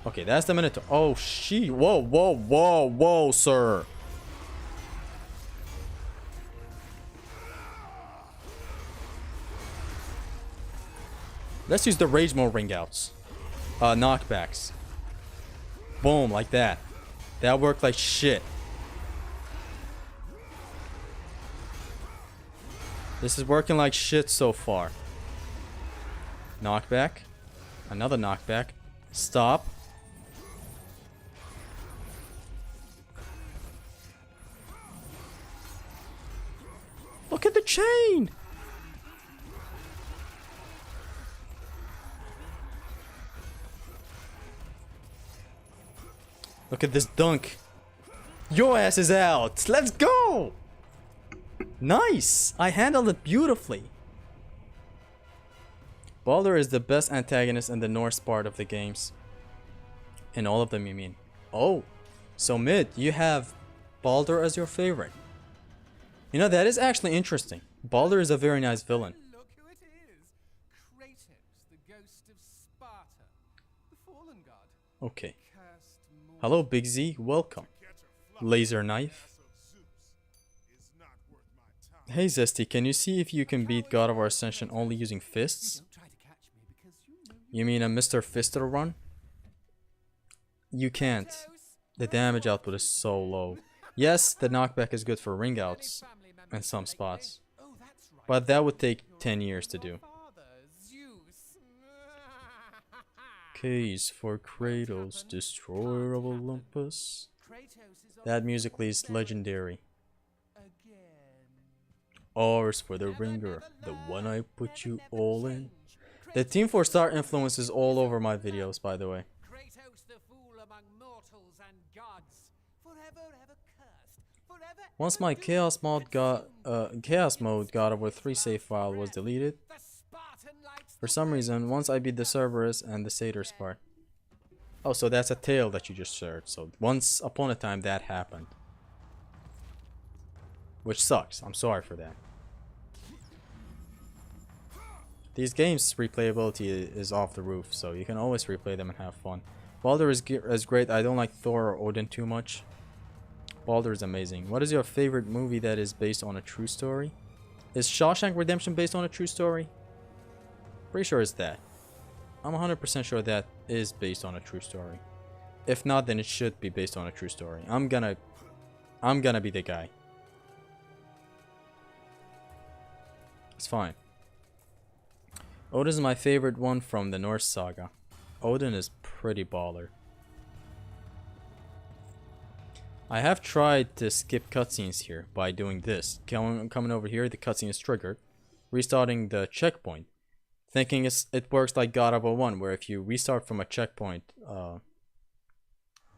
Okay, that's the Minotaur. Oh, she. Whoa, whoa, whoa, whoa, sir. Let's use the rage mode ring outs. Knockbacks. Boom, like that. That worked like shit. This is working like shit so far. Knockback. Another knockback. Stop. Look at the chain! Look at this dunk. Your ass is out. Let's go! Nice! I handled it beautifully. Baldur is the best antagonist in the Norse part of the games. In all of them, you mean? Oh, so Mid, you have Baldur as your favorite. You know, that is actually interesting. Baldur is a very nice villain. Look who it is. Kratos, the ghost of Sparta, the fallen god. Okay. Hello, Big Z. Welcome. Laser knife. Hey Zesty, can you see if you can beat God of War Ascension only using fists? You mean a Mr. Fister run? You can't. The damage output is so low. Yes, the knockback is good for ring outs in some spots. But that would take 10 years to do. Keys for Kratos, destroyer of Olympus. That musically is legendary. R's for the ringer, the one I put you all in. The Team 4 Star influence is all over my videos, by the way. Once my Chaos mode God of War 3 save file was deleted, for some reason, once I beat the Cerberus and the Satyrs part. Oh, so that's a tale that you just shared. So once upon a time that happened. Which sucks. I'm sorry for that. These games' replayability is off the roof, so you can always replay them and have fun. Baldur is great. I don't like Thor or Odin too much. Baldur is amazing. What is your favorite movie that is based on a true story? Is Shawshank Redemption based on a true story? Pretty sure it's that. I'm 100% sure that is based on a true story. If not, then it should be based on a true story. I'm gonna be the guy. It's fine. Odin is my favorite one from the Norse saga. Odin is pretty baller. I have tried to skip cutscenes here by doing this. Coming over here, the cutscene is triggered. Restarting the checkpoint. Thinking it works like God of War 1, where if you restart from a checkpoint,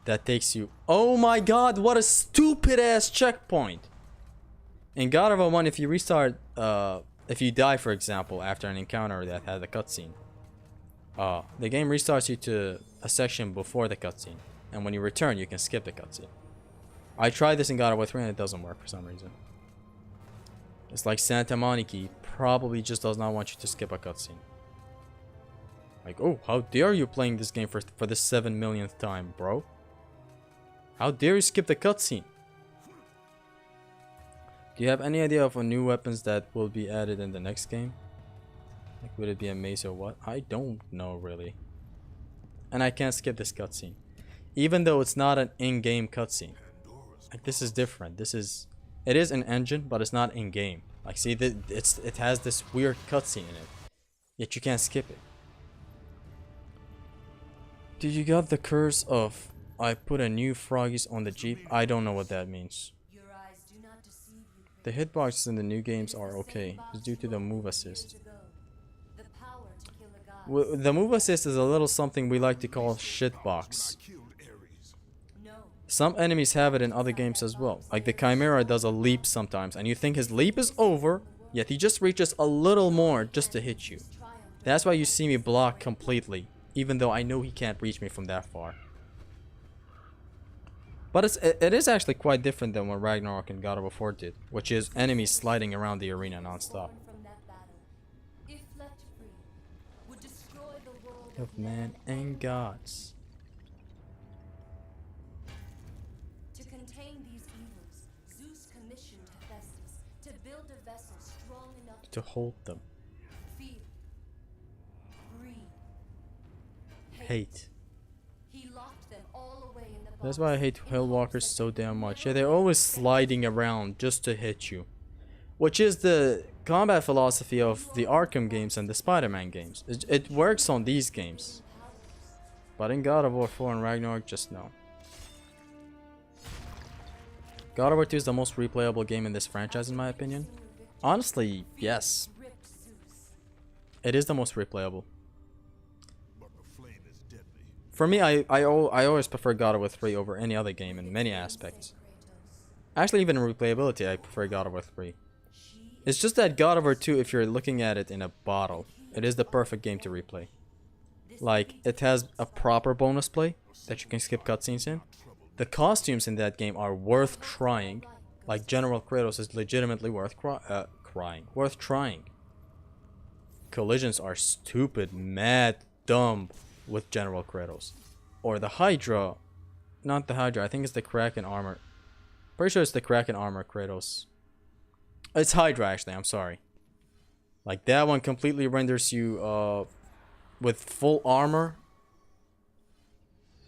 that takes you... Oh my god, what a stupid ass checkpoint! In God of War 1, if you restart, if you die, for example, after an encounter that had a cutscene, the game restarts you to a section before the cutscene. And when you return, you can skip the cutscene. I tried this in God of War 3 and it doesn't work for some reason. It's like Santa Monica probably just does not want you to skip a cutscene. Like, oh, how dare you playing this game for the 7 millionth time, bro? How dare you skip the cutscene? Do you have any idea of new weapons that will be added in the next game? Like, would it be a mace or what? I don't know, really. And I can't skip this cutscene. Even though it's not an in-game cutscene. Like, this is different. It is an engine, but it's not in-game. Like, see, it has this weird cutscene in it. Yet you can't skip it. Did you got the curse of I put a new froggies on the Jeep? I don't know what that means. The hitboxes in the new games are okay. It's due to the move assist. The move assist is a little something we like to call shitbox. Some enemies have it in other games as well. Like the Chimera does a leap sometimes, and you think his leap is over, yet he just reaches a little more just to hit you. That's why you see me block completely, even though I know he can't reach me from that far. But it is actually quite different than what Ragnarok and God of War 4 did, which is enemies sliding around the arena non-stop. Of men and gods. To contain these evils, Zeus commissioned Hephaestus to build a vessel strong enough to hold them. Feel, breathe, hate. He locked them all away in the That's why I hate Hellwalkers so damn much. Yeah, they're always sliding around just to hit you. Which is the combat philosophy of the Arkham games and the Spider-Man games. It works on these games. But in God of War 4 and Ragnarok, just no. God of War 2 is the most replayable game in this franchise in my opinion. Honestly, yes. It is the most replayable. For me, I always prefer God of War 3 over any other game in many aspects. Actually, even in replayability, I prefer God of War 3. It's just that God of War 2, if you're looking at it in a bottle, it is the perfect game to replay. Like, it has a proper bonus play that you can skip cutscenes in. The costumes in that game are worth trying. Like, General Kratos is legitimately worth worth trying. Collisions are stupid, mad, dumb with General Kratos. Or the Hydra. Not the Hydra, I think it's the Kraken armor. Pretty sure it's the Kraken armor Kratos. It's Hydra actually, I'm sorry. Like that one completely renders you with full armor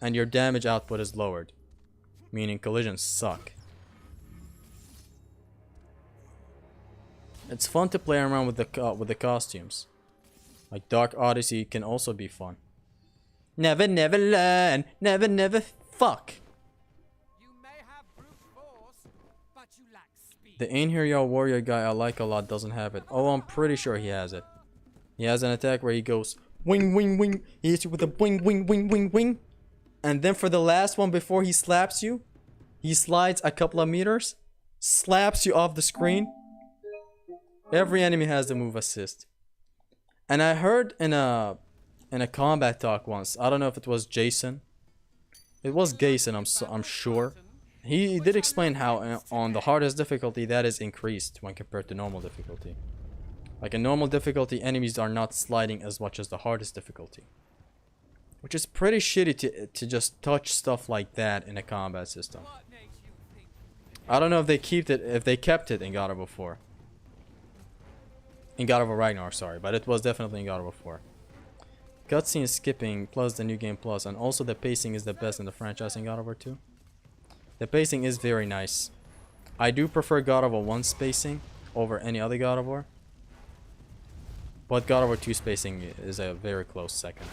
and your damage output is lowered. Meaning collisions suck. It's fun to play around with the costumes. Like Dark Odyssey can also be fun. Never learn, never fuck. The Einherjar warrior guy I like a lot doesn't have it. Oh, I'm pretty sure he has it. He has an attack where he goes wing wing wing. He hits you with a wing wing wing wing wing. And then for the last one before he slaps you, he slides a couple of meters, slaps you off the screen. Every enemy has the move assist. And I heard in a combat talk once, I don't know if it was Jason It was Gayson, I'm sure. He did explain how on the hardest difficulty that is increased when compared to normal difficulty. Like in normal difficulty, enemies are not sliding as much as the hardest difficulty. Which is pretty shitty to just touch stuff like that in a combat system. I don't know if they kept it in God of War 4. In God of War Ragnarok, sorry, but it was definitely in God of War 4. Cutscene skipping plus the new game plus, and also the pacing is the best in the franchise in God of War 2. The pacing is very nice. I do prefer God of War 1 spacing over any other God of War. But God of War 2 spacing is a very close second.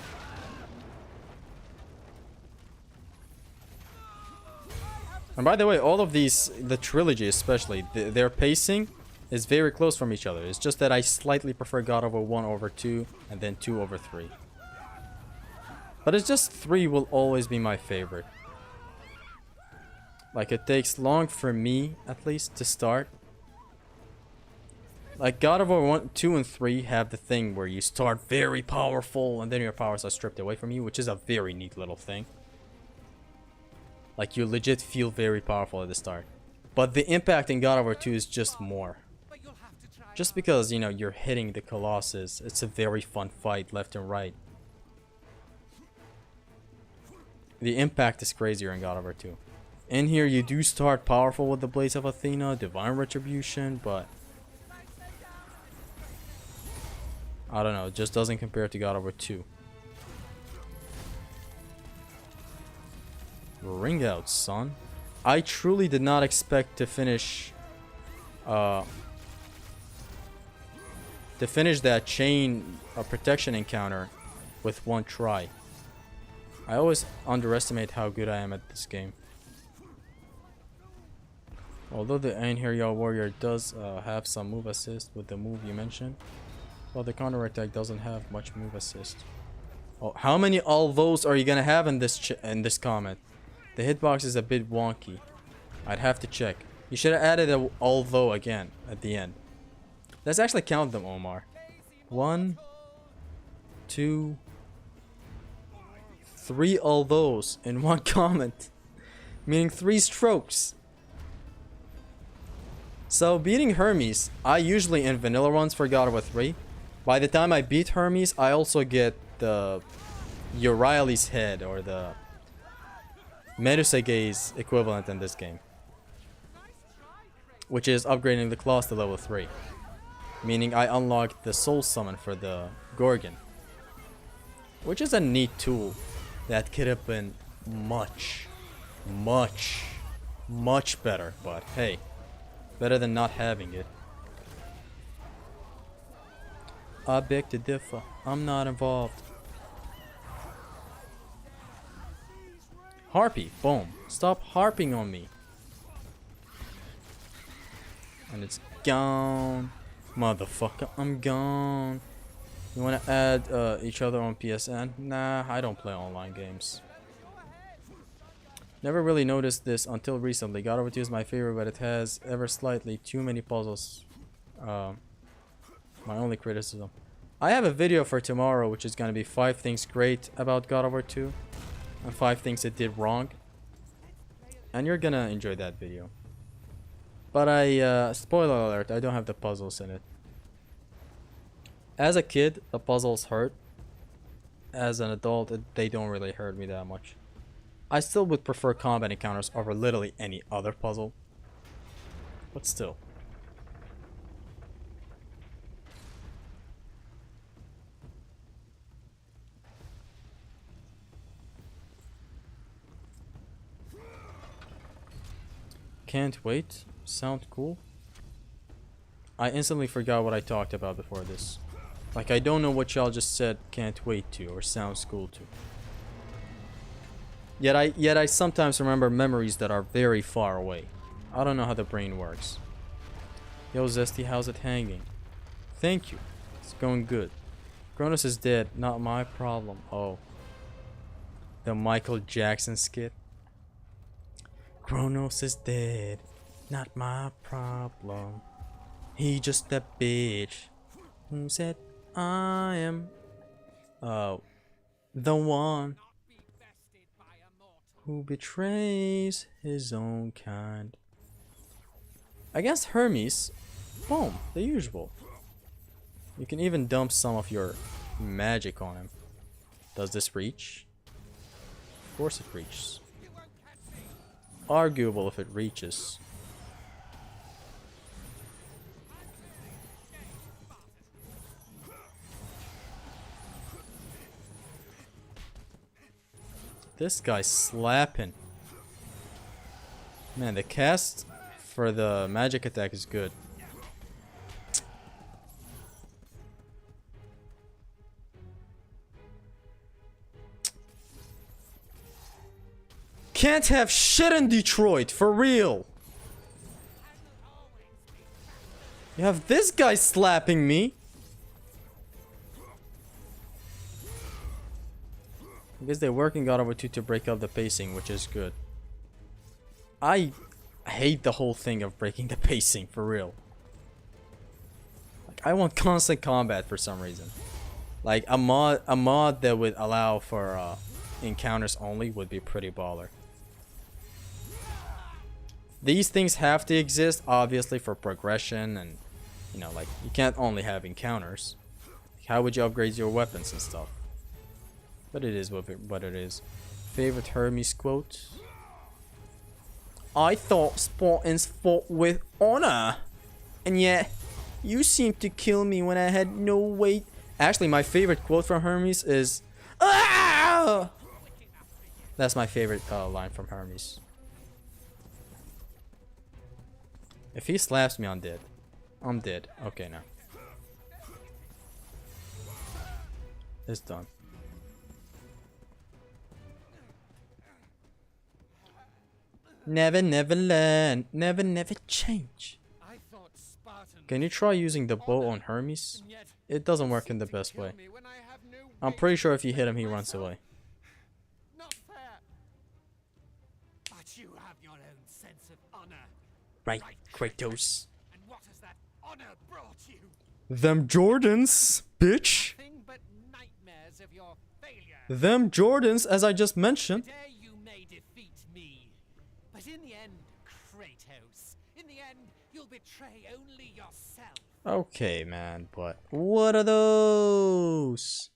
And by the way, all of these, the trilogy especially, their pacing is very close from each other. It's just that I slightly prefer God of War 1 over 2 and then 2 over 3. But it's just 3 will always be my favorite. Like it takes long for me, at least, to start. Like God of War 1, 2, and 3 have the thing where you start very powerful and then your powers are stripped away from you, which is a very neat little thing. Like you legit feel very powerful at the start. But the impact in God of War 2 is just more. Just because, you know, you're hitting the Colossus, it's a very fun fight left and right. The impact is crazier in God of War 2. In here you do start powerful with the Blades of Athena, Divine Retribution, but I don't know, it just doesn't compare to God of War 2. Ring out, son. I truly did not expect to finish that chain protection encounter with one try. I always underestimate how good I am at this game. Although the Einherjar warrior does have some move assist with the move you mentioned, well, the counter attack doesn't have much move assist. Oh, how many althoughs are you gonna have in this comment? The hitbox is a bit wonky. I'd have to check. You should have added a although again at the end. Let's actually count them, Omar. 1, 2, 3 althoghs in one comment, meaning 3 strokes. So beating Hermes, I usually in vanilla runs for God of War 3. By the time I beat Hermes, I also get the Euryale's head, or the Medusage's equivalent in this game, which is upgrading the claws to level 3. Meaning I unlocked the soul summon for the Gorgon, which is a neat tool that could have been much better, but hey, better than not having it. I beg to differ. I'm not involved. Harpy, boom. Stop harping on me. And it's gone. Motherfucker, I'm gone. You wanna add each other on PSN? Nah, I don't play online games. Never really noticed this until recently. God of War 2 is my favorite, but it has ever slightly too many puzzles. My only criticism. I have a video for tomorrow which is gonna be 5 things great about God of War 2 and 5 things it did wrong. And you're gonna enjoy that video. But spoiler alert, I don't have the puzzles in it. As a kid, the puzzles hurt. As an adult, they don't really hurt me that much. I still would prefer combat encounters over literally any other puzzle. But still. Can't wait. Sound cool? I instantly forgot what I talked about before this. Like, I don't know what y'all just said can't wait to or sounds cool to. Yet I sometimes remember memories that are very far away. I don't know how the brain works. Yo, Zesty, how's it hanging? Thank you. It's going good. Kronos is dead. Not my problem. Oh. The Michael Jackson skit. Kronos is dead. Not my problem. He just a bitch who said I am the one who betrays his own kind. Against Hermes, boom, the usual. You can even dump some of your magic on him. Does this reach? Of course it reaches. Arguable if it reaches. This guy's slapping. Man, the cast for the magic attack is good. Can't have shit in Detroit, for real. You have this guy slapping me. I guess they're working God over 2 to break up the pacing, which is good. I hate the whole thing of breaking the pacing, for real. Like, I want constant combat for some reason. Like a mod that would allow for encounters only would be pretty baller. These things have to exist, obviously, for progression, and you know, like, you can't only have encounters. How would you upgrade your weapons and stuff? But it is what it is. Favorite Hermes quote? I thought Spartans fought with honor, and yet you seemed to kill me when I had no weight. Actually, my favorite quote from Hermes is, "Ah!" That's my favorite line from Hermes. If he slaps me, I'm dead. I'm dead. Okay, now. It's done. Never, never learn. Never, never change. Can you try using the bow on Hermes? It doesn't work in the best way. I'm pretty sure if you hit him, he runs away. Not fair. But you have your own sense of honor. Right, Kratos. And what has that honor brought you? Them Jordans, bitch. Nothing but nightmares of your failure. Them Jordans, as I just mentioned. Today you may defeat me, but in the end, Kratos, in the end, you'll betray only yourself. Okay, man, but what are those?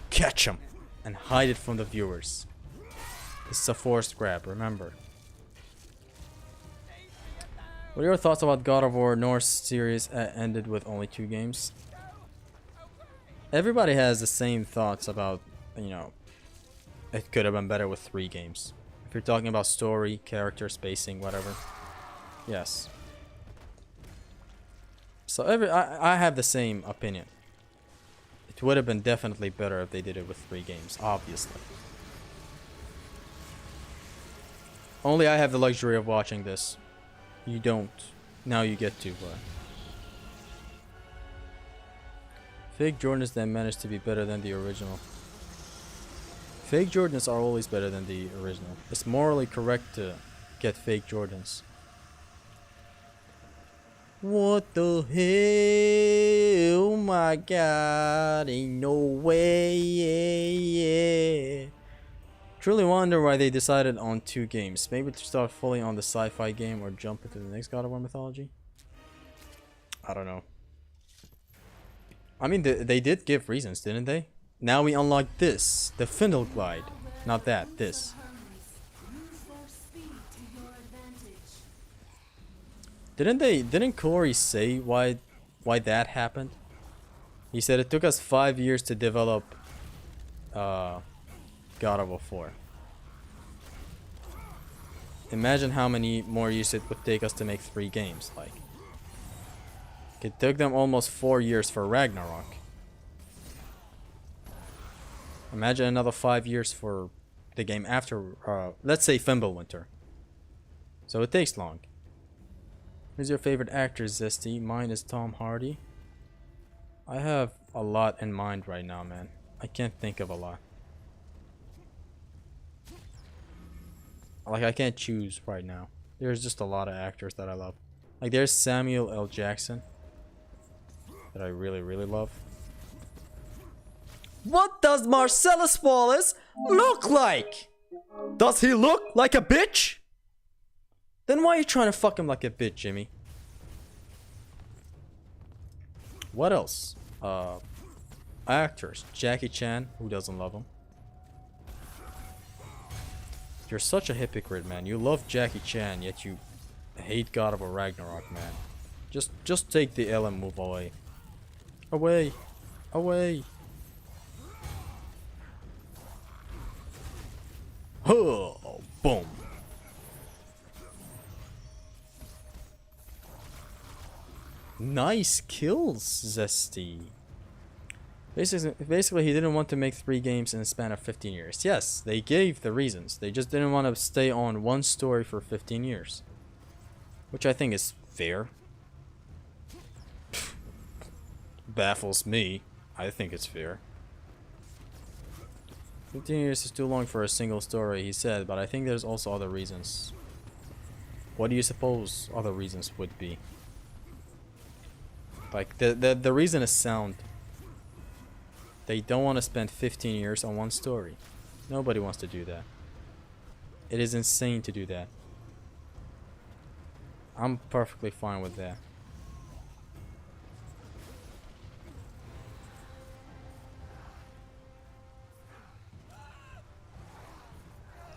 Catch him and hide it from the viewers. This is a forced grab, remember. What are your thoughts about God of War Norse series ended with only 2 games? Everybody has the same thoughts about, you know, it could have been better with 3 games. If you're talking about story, character, spacing, whatever. Yes. So I have the same opinion. It would have been definitely better if they did it with 3 games, obviously. Only I have the luxury of watching this. You don't. Now you get to, but... Fake Jordans that managed to be better than the original. Fake Jordans are always better than the original. It's morally correct to get fake Jordans. What the hell? Oh my god, ain't no way. Yeah. Truly wonder why they decided on 2 games. Maybe to start fully on the sci-fi game or jump into the next God of War mythology? I don't know. I mean, they did give reasons, didn't they? Now we unlock this, the Findle Glide. Not that, this. Didn't Corey say why that happened? He said it took us 5 years to develop God of War 4. Imagine how many more years it would take us to make 3 games. Like, it took them almost 4 years for Ragnarok. Imagine another 5 years for the game after, let's say, Fimbulwinter. So it takes long. Who's your favorite actor, Zesty? Mine is Tom Hardy. I have a lot in mind right now, man. I can't think of a lot. Like, I can't choose right now. There's just a lot of actors that I love. Like, there's Samuel L. Jackson that I really, really love. What does Marcellus Wallace look like? Does he look like a bitch? Then why are you trying to fuck him like a bitch, Jimmy? What else? Actors. Jackie Chan, who doesn't love him? You're such a hypocrite, man. You love Jackie Chan, yet you hate God of War Ragnarok, man. Just take the L and move away. Away. Away. Oh, boom. Nice kills, Zesty. Basically, he didn't want to make 3 games in a span of 15 years. Yes, they gave the reasons. They just didn't want to stay on one story for 15 years. Which I think is fair. Baffles me. I think it's fair. 15 years is too long for a single story, he said, but I think there's also other reasons. What do you suppose other reasons would be? Like, the reason is sound. They don't want to spend 15 years on one story. Nobody wants to do that. It is insane to do that. I'm perfectly fine with that.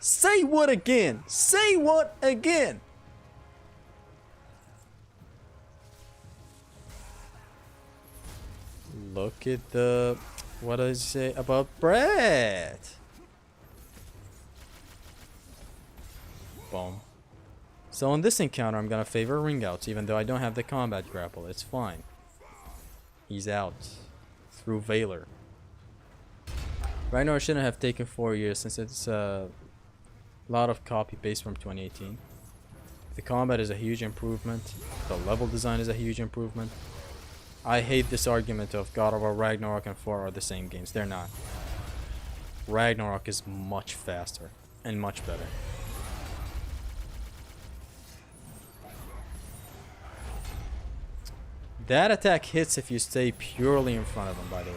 Say what again? Say what again? Look at the... What does he say about Brett? Boom. So in this encounter, I'm gonna favor ring outs, even though I don't have the combat grapple. It's fine. He's out. Through Valor. Ragnar shouldn't have taken 4 years, since it's a lot of copy paste from 2018. The combat is a huge improvement. The level design is a huge improvement. I hate this argument of God of War Ragnarok and 4 are the same games. They're not. Ragnarok is much faster and much better. That attack hits if you stay purely in front of him, by the way.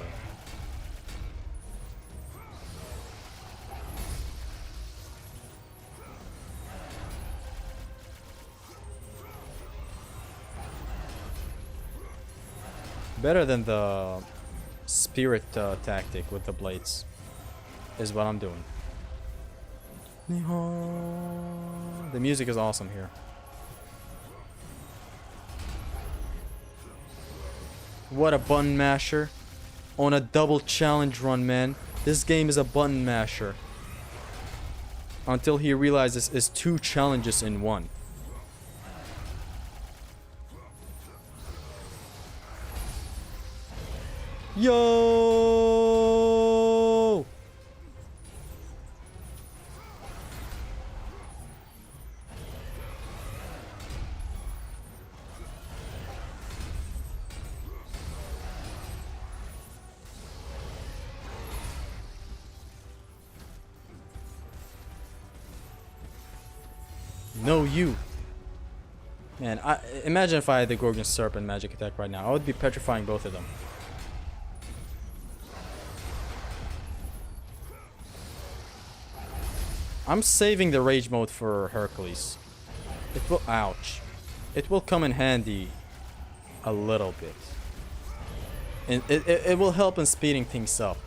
Better than the spirit tactic with the blades is what I'm doing. The music is awesome here. What a button masher on a double challenge run, man. This game is a button masher until he realizes it's 2 challenges in 1. Yo! No, you. Man, imagine if I had the Gorgon Serpent magic attack right now. I would be petrifying both of them. I'm saving the rage mode for Hercules. It will... Ouch. It will come in handy a little bit. And it will help in speeding things up.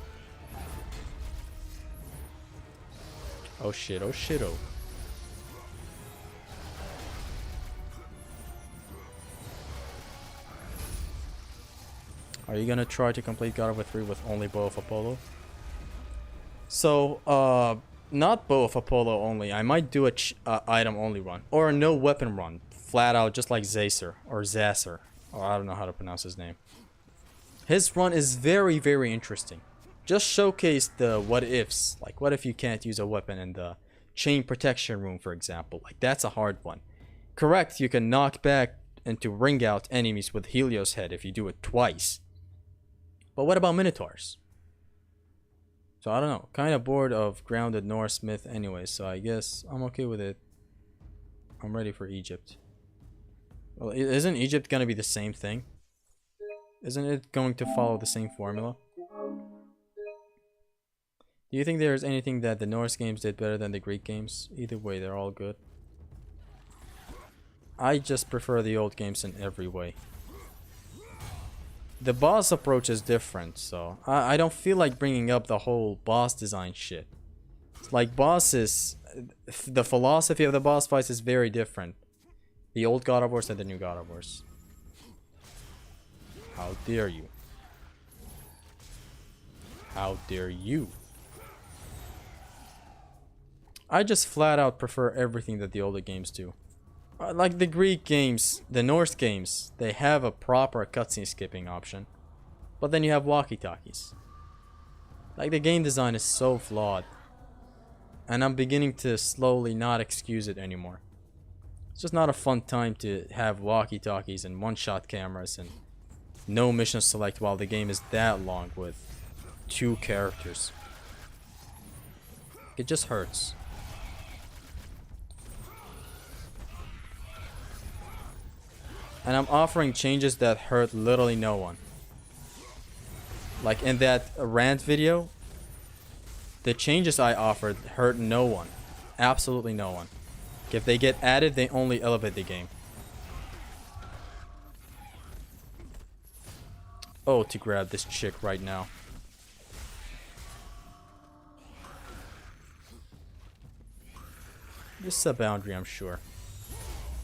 Oh shit, oh shit, oh. Are you gonna try to complete God of War 3 with only Bow of Apollo? So, not Bow of Apollo only. I might do a item only run. Or a no weapon run. Flat out, just like Zacer. Or Zasser. Or I don't know how to pronounce his name. His run is very, very interesting. Just showcase the what ifs. Like, what if you can't use a weapon in the chain protection room, for example. Like, that's a hard one. Correct, you can knock back and to ring out enemies with Helios head if you do it twice. But what about Minotaurs? So I don't know. Kind of bored of grounded Norse myth anyway, so I guess I'm okay with it. I'm ready for Egypt. Well, isn't Egypt gonna be the same thing? Isn't it going to follow the same formula? Do you think there's anything that the Norse games did better than the Greek games? Either way, they're all good. I just prefer the old games in every way. The boss approach is different, so I don't feel like bringing up the whole boss design shit. Like, bosses, the philosophy of the boss fights is very different. The old God of Wars and the new God of Wars. How dare you? How dare you? I just flat out prefer everything that the older games do. Like the Greek games, the Norse games, they have a proper cutscene skipping option. But then you have walkie-talkies. Like, the game design is so flawed. And I'm beginning to slowly not excuse it anymore. It's just not a fun time to have walkie-talkies and one-shot cameras and no mission select while the game is that long with 2 characters. It just hurts. And I'm offering changes that hurt literally no one. Like in that rant video, the changes I offered hurt no one. Absolutely no one. If they get added, they only elevate the game. Oh, to grab this chick right now. This is a boundary, I'm sure.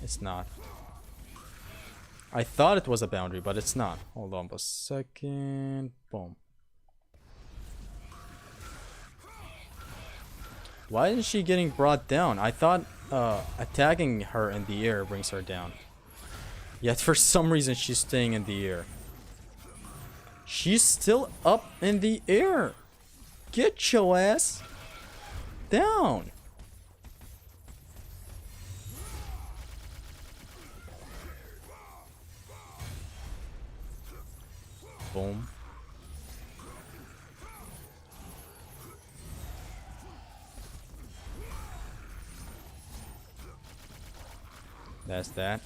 It's not. I thought it was a boundary, but it's not. Hold on a second. Boom. Why isn't she getting brought down? I thought attacking her in the air brings her down. Yet for some reason she's staying in the air. She's still up in the air. Get your ass down. Boom. That's that.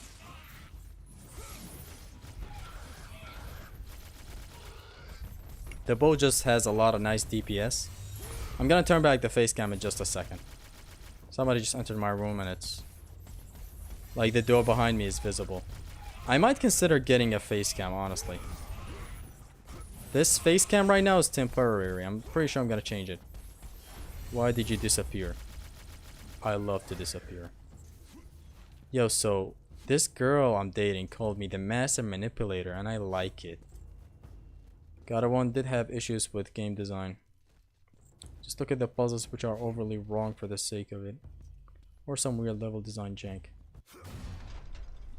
The bow just has a lot of nice DPS. I'm gonna turn back the face cam in just a second. Somebody just entered my room and it's like the door behind me is visible. I might consider getting a face cam, honestly. This face cam right now is temporary. I'm pretty sure I'm gonna change it. Why did you disappear? I love to disappear. Yo, so this girl I'm dating called me the master manipulator and I like it. God of War did have issues with game design. Just look at the puzzles which are overly wrong for the sake of it. Or some weird level design jank.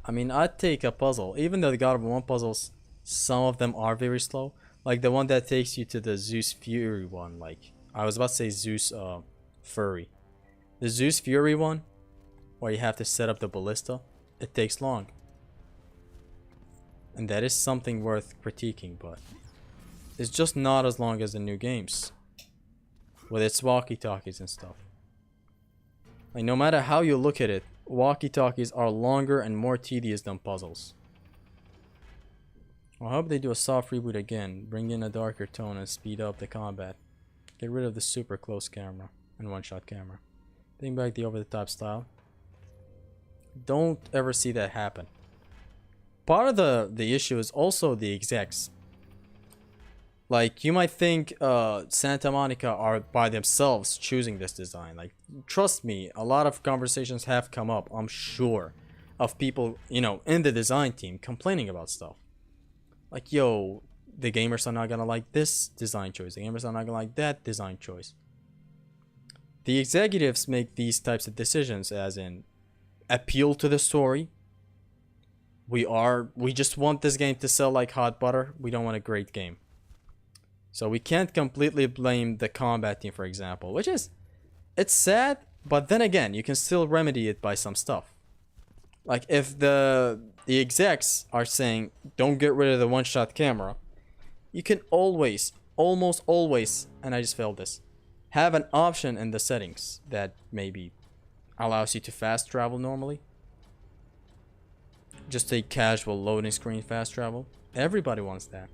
I mean, I'd take a puzzle. Even though the God of War puzzles, some of them are very slow. Like the one that takes you to the Zeus Fury one. Like, I was about to say Zeus Fury. The Zeus Fury one, where you have to set up the ballista, it takes long. And that is something worth critiquing, but it's just not as long as the new games. With its walkie-talkies and stuff. Like, no matter how you look at it, walkie-talkies are longer and more tedious than puzzles. I hope they do a soft reboot again, bring in a darker tone and speed up the combat. Get rid of the super close camera and one-shot camera. Bring back the over-the-top style. Don't ever see that happen. Part of the issue is also the execs. Like, you might think Santa Monica are by themselves choosing this design. Like, trust me, a lot of conversations have come up, I'm sure, of people, you know, in the design team complaining about stuff. Like, yo, the gamers are not gonna like this design choice. The gamers are not gonna like that design choice. The executives make these types of decisions, as in appeal to the story. We just want this game to sell like hot butter. We don't want a great game. So we can't completely blame the combat team, for example, which is, it's sad, but then again, you can still remedy it by some stuff. Like, if the execs are saying, don't get rid of the one-shot camera, you can always, almost always, and I just failed this, have an option in the settings that maybe allows you to fast travel normally. Just a casual loading screen fast travel. Everybody wants that.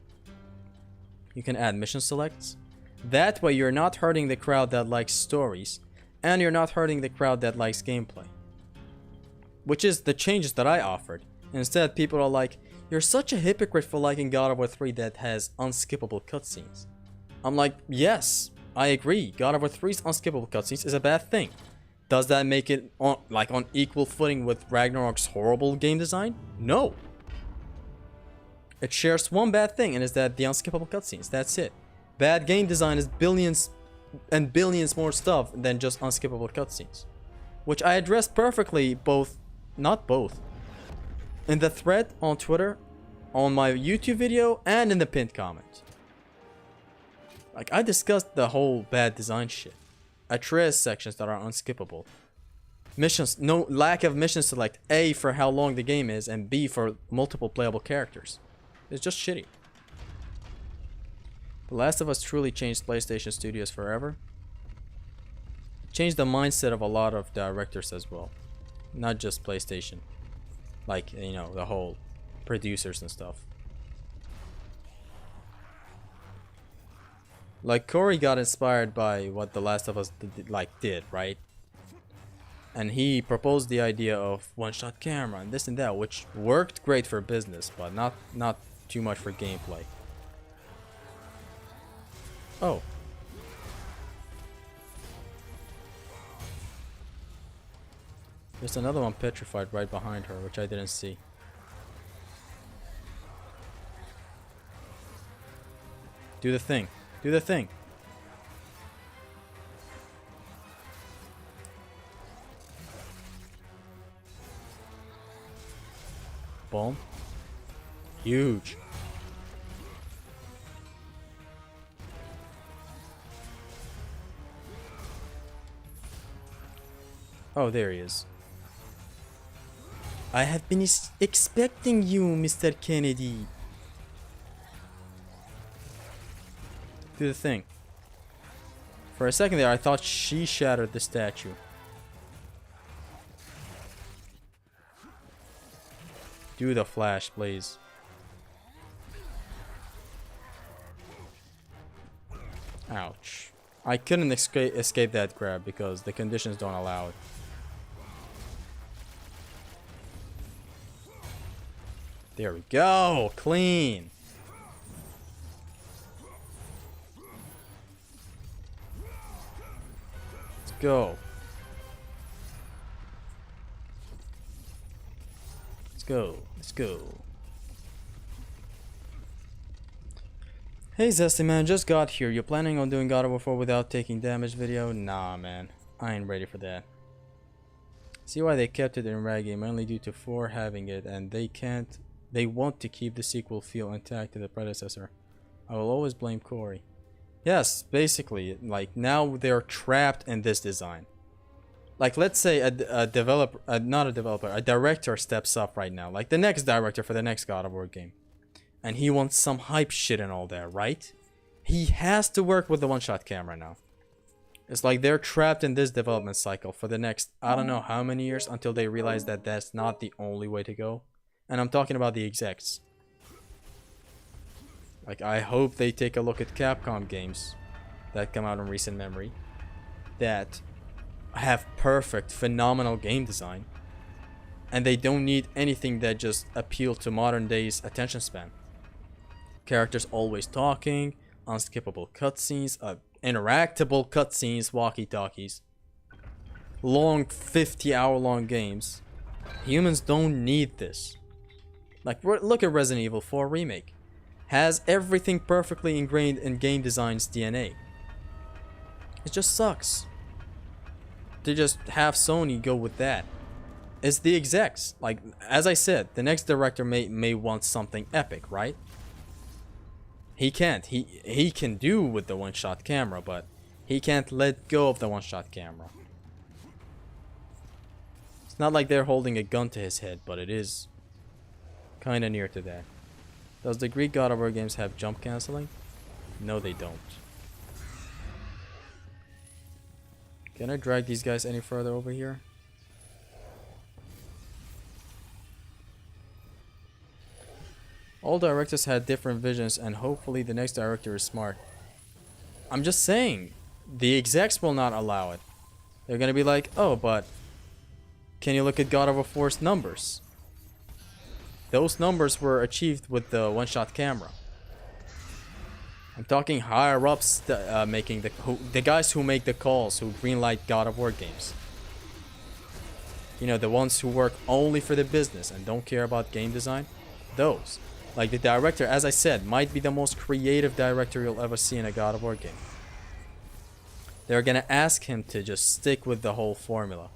You can add mission selects. That way you're not hurting the crowd that likes stories, and you're not hurting the crowd that likes gameplay. Which is the changes that I offered. Instead, people are like, you're such a hypocrite for liking God of War 3 that has unskippable cutscenes. I'm like, yes, I agree. God of War 3's unskippable cutscenes is a bad thing. Does that make it on equal footing with Ragnarok's horrible game design? No. It shares one bad thing, and is that the unskippable cutscenes. That's it. Bad game design is billions and billions more stuff than just unskippable cutscenes. Which I addressed perfectly not both. In the thread on Twitter, on my YouTube video, and in the pinned comment. Like, I discussed the whole bad design shit. Address sections that are unskippable. Missions, no lack of mission select. A, for how long the game is, and B, for multiple playable characters. It's just shitty. The Last of Us truly changed PlayStation Studios forever. Changed the mindset of a lot of directors as well. Not just PlayStation. Like, you know, the whole producers and stuff. Like, Corey got inspired by what The Last of Us did, right? And he proposed the idea of one-shot camera and this and that, which worked great for business, but not too much for gameplay. Oh. There's another one petrified right behind her, which I didn't see. Do the thing. Do the thing. Boom. Huge. Oh, there he is. I have been expecting you, Mr. Kennedy. Do the thing. For a second there, I thought she shattered the statue. Do the flash, please. Ouch. I couldn't escape that grab because the conditions don't allow it. There we go. Clean. Let's go. Let's go. Let's go. Hey Zesty man, just got here. You planning on doing God of War 4 without taking damage video? Nah man, I ain't ready for that. See why they kept it in Raggy, mainly due to 4 having it, and they want to keep the sequel feel intact to the predecessor. I will always blame Corey. Yes, basically, like now they're trapped in this design. Like let's say a director steps up right now, like the next director for the next God of War game. And he wants some hype shit and all that, right? He has to work with the one-shot camera now. It's like they're trapped in this development cycle for the next, I don't know how many years, until they realize that that's not the only way to go. And I'm talking about the execs. Like, I hope they take a look at Capcom games that come out in recent memory that have perfect, phenomenal game design. And they don't need anything that just appeal to modern day's attention span. Characters always talking, unskippable cutscenes, interactable cutscenes, walkie-talkies, long 50-hour-long games. Humans don't need this. Like, look at Resident Evil 4 Remake. Has everything perfectly ingrained in game design's DNA. It just sucks. To just have Sony go with that. It's the execs. Like, as I said, the next director may want something epic, right? He can't. He can do with the one-shot camera, but he can't let go of the one-shot camera. It's not like they're holding a gun to his head, but it is kind of near to that. Does the Greek God of War games have jump canceling? No, they don't. Can I drag these guys any further over here? All directors had different visions, and hopefully the next director is smart. I'm just saying, the execs will not allow it. They're gonna be like, oh, but can you look at God of War 4's numbers? Those numbers were achieved with the one-shot camera. I'm talking higher ups making the guys who make the calls, who greenlight God of War games. You know, the ones who work only for the business and don't care about game design. Those. Like the director, as I said, might be the most creative director you'll ever see in a God of War game. They're gonna ask him to just stick with the whole formula.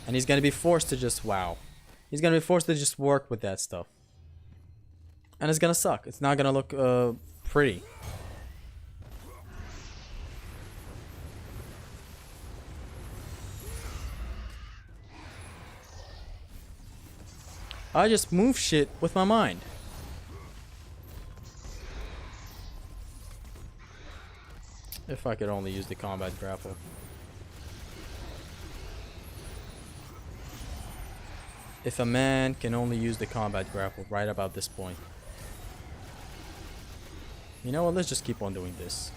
And he's gonna be forced to just wow. He's gonna be forced to just work with that stuff. And it's gonna suck. It's not gonna look pretty. I just move shit with my mind. If I could only use the combat grapple. If a man can only use the combat grapple right about this point. You know what, let's just keep on doing this.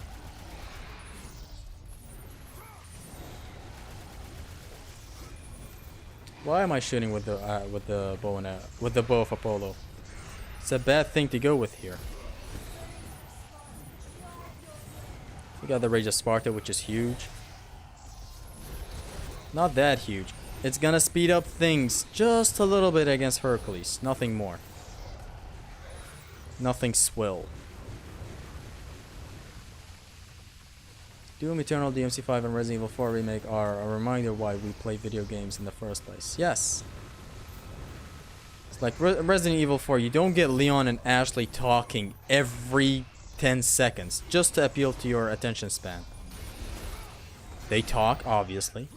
Why am I shooting with the bow and with the bow of Apollo? It's a bad thing to go with here. We got the Rage of Sparta, which is huge. Not that huge. It's gonna speed up things just a little bit against Hercules. Nothing more. Nothing swill. Doom Eternal, DMC5, and Resident Evil 4 Remake are a reminder why we play video games in the first place. Yes. It's like Resident Evil 4, you don't get Leon and Ashley talking every 10 seconds just to appeal to your attention span. They talk, obviously,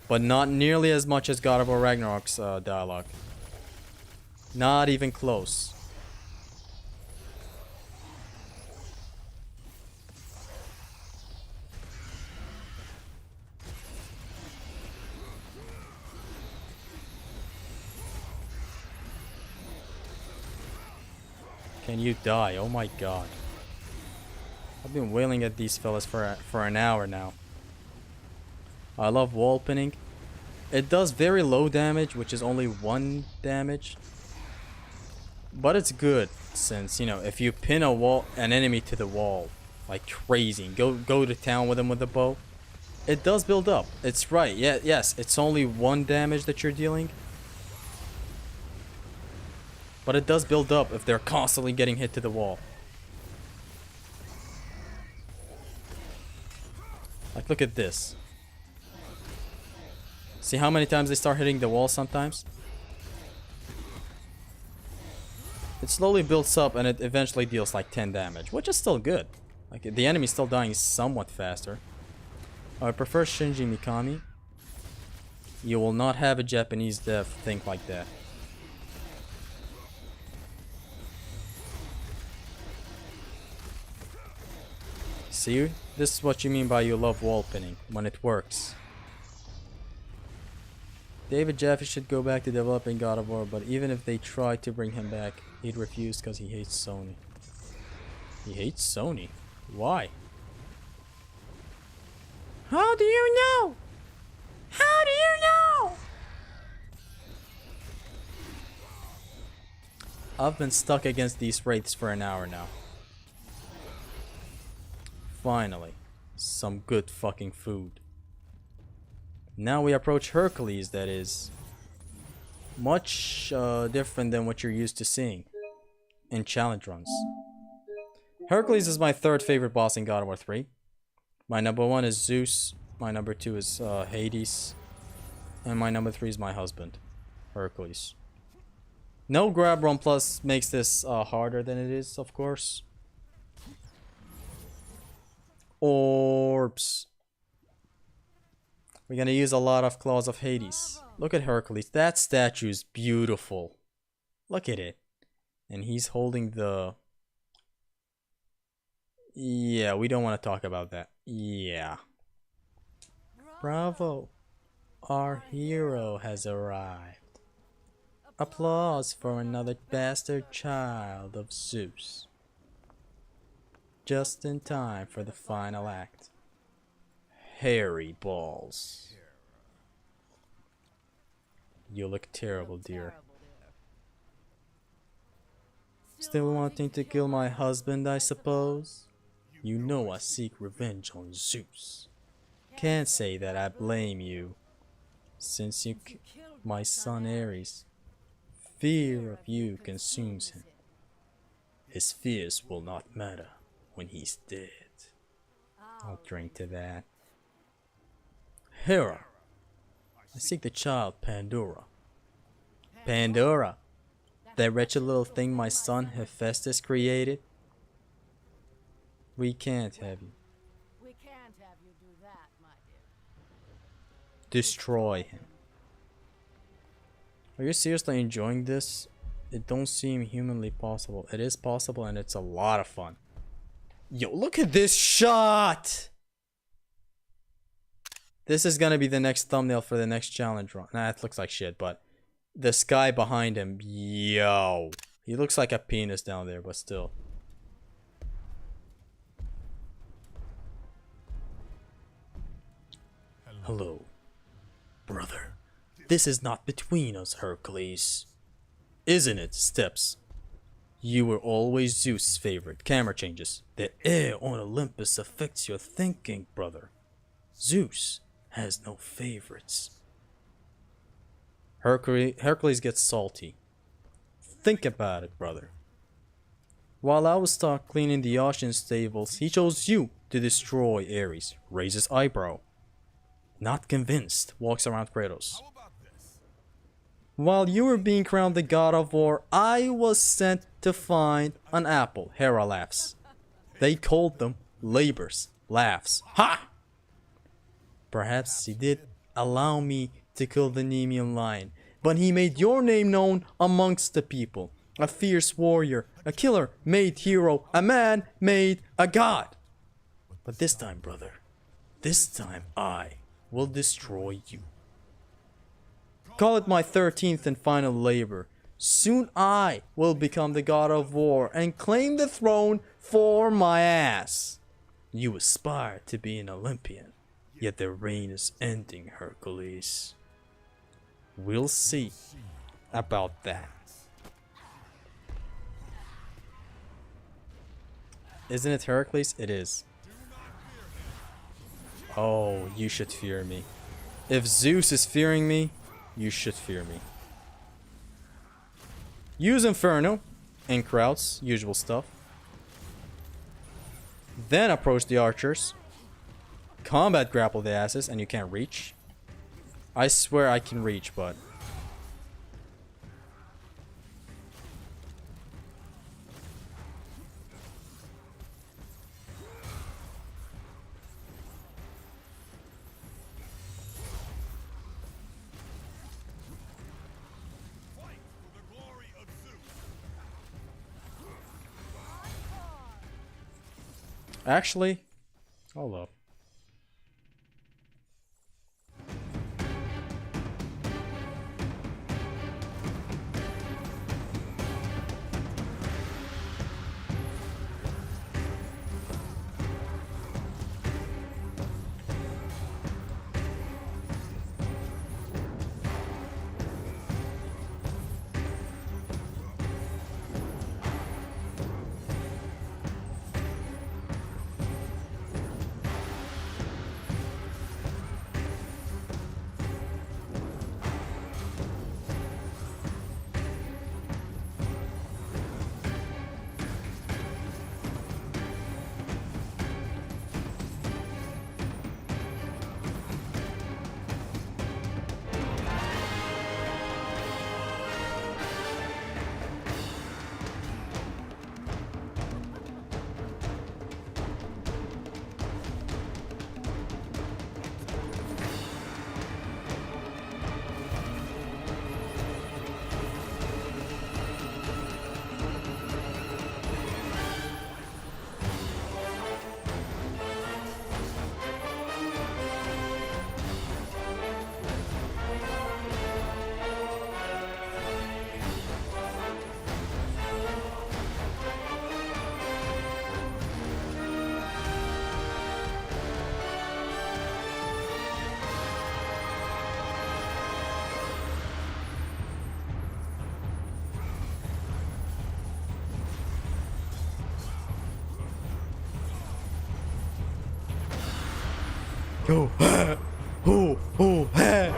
but not nearly as much as God of War Ragnarok's dialogue. Not even close. Can you die? Oh my god. I've been wailing at these fellas for an hour now. I love wall pinning. It does very low damage, which is only 1 damage. But it's good, since, you know, if you pin an enemy to the wall like crazy and go to town with them with a bow, it does build up. It's right. Yeah, yes, it's only 1 damage that you're dealing. But it does build up if they're constantly getting hit to the wall. Like, look at this. See how many times they start hitting the wall sometimes? It slowly builds up and it eventually deals like 10 damage, which is still good. Like, the enemy's still dying somewhat faster. I prefer Shinji Mikami. You will not have a Japanese dev think like that. See? This is what you mean by you love wall pinning, when it works. David Jaffe should go back to developing God of War, but even if they tried to bring him back, he'd refuse because he hates Sony. He hates Sony? Why? How do you know? How do you know? I've been stuck against these wraiths for an hour now. Finally, some good fucking food. Now we approach Hercules, that is much different than what you're used to seeing in challenge runs. Hercules is my 3rd favorite boss in God of War 3. My number 1 is Zeus, my number 2 is Hades, and my number 3 is my husband, Hercules. No grab run plus makes this harder than it is, of course. Orbs. We're gonna use a lot of Claws of Hades. Look at Hercules. That statue is beautiful. Look at it. And he's holding the... Yeah, we don't want to talk about that. Yeah. Bravo. Our hero has arrived. Applause for another bastard child of Zeus. Just in time for the final act. Hairy balls. You look terrible, dear. Still wanting to kill my husband, I suppose? You know I seek revenge on Zeus. Can't say that I blame you, since you killed my son Ares. Fear of you consumes him. His fears will not matter when he's dead. I'll drink to that. Hera, I seek the child Pandora. Pandora, that wretched little thing my son Hephaestus created? We can't have you. We can't have you do that, my dear. Destroy him. Are you seriously enjoying this? It don't seem humanly possible. It is possible and it's a lot of fun. Yo, look at this shot! This is gonna be the next thumbnail for the next challenge run. Nah, it looks like shit, but this guy behind him, yo. He looks like a penis down there, but still. Hello, brother. This is not between us, Hercules. Isn't it, Steps? You were always Zeus' favorite. Camera changes. The air on Olympus affects your thinking, brother. Zeus has no favorites. Hercules gets salty. Think about it, brother. While I was stuck cleaning the ocean stables, he chose you to destroy Ares. Raises eyebrow. Not convinced. Walks around Kratos. While you were being crowned the god of war, I was sent to find an apple. Hera laughs. They called them labors. Laughs. Ha! Perhaps he did allow me to kill the Nemean lion, but he made your name known amongst the people. A fierce warrior, a killer made hero, a man made a god. But this time, brother, this time I will destroy you. Call it my 13th and final labor. Soon I will become the god of war and claim the throne for my ass. You aspire to be an Olympian, yet their reign is ending, Hercules. We'll see about that. Isn't it Hercules? It is. Oh, you should fear me. If Zeus is fearing me, you should fear me. Use Inferno and Krauts, usual stuff. Then approach the archers. Combat grapple the asses, and you can't reach. I swear I can reach, but... Actually, hold up. Oh, oh, oh, hey.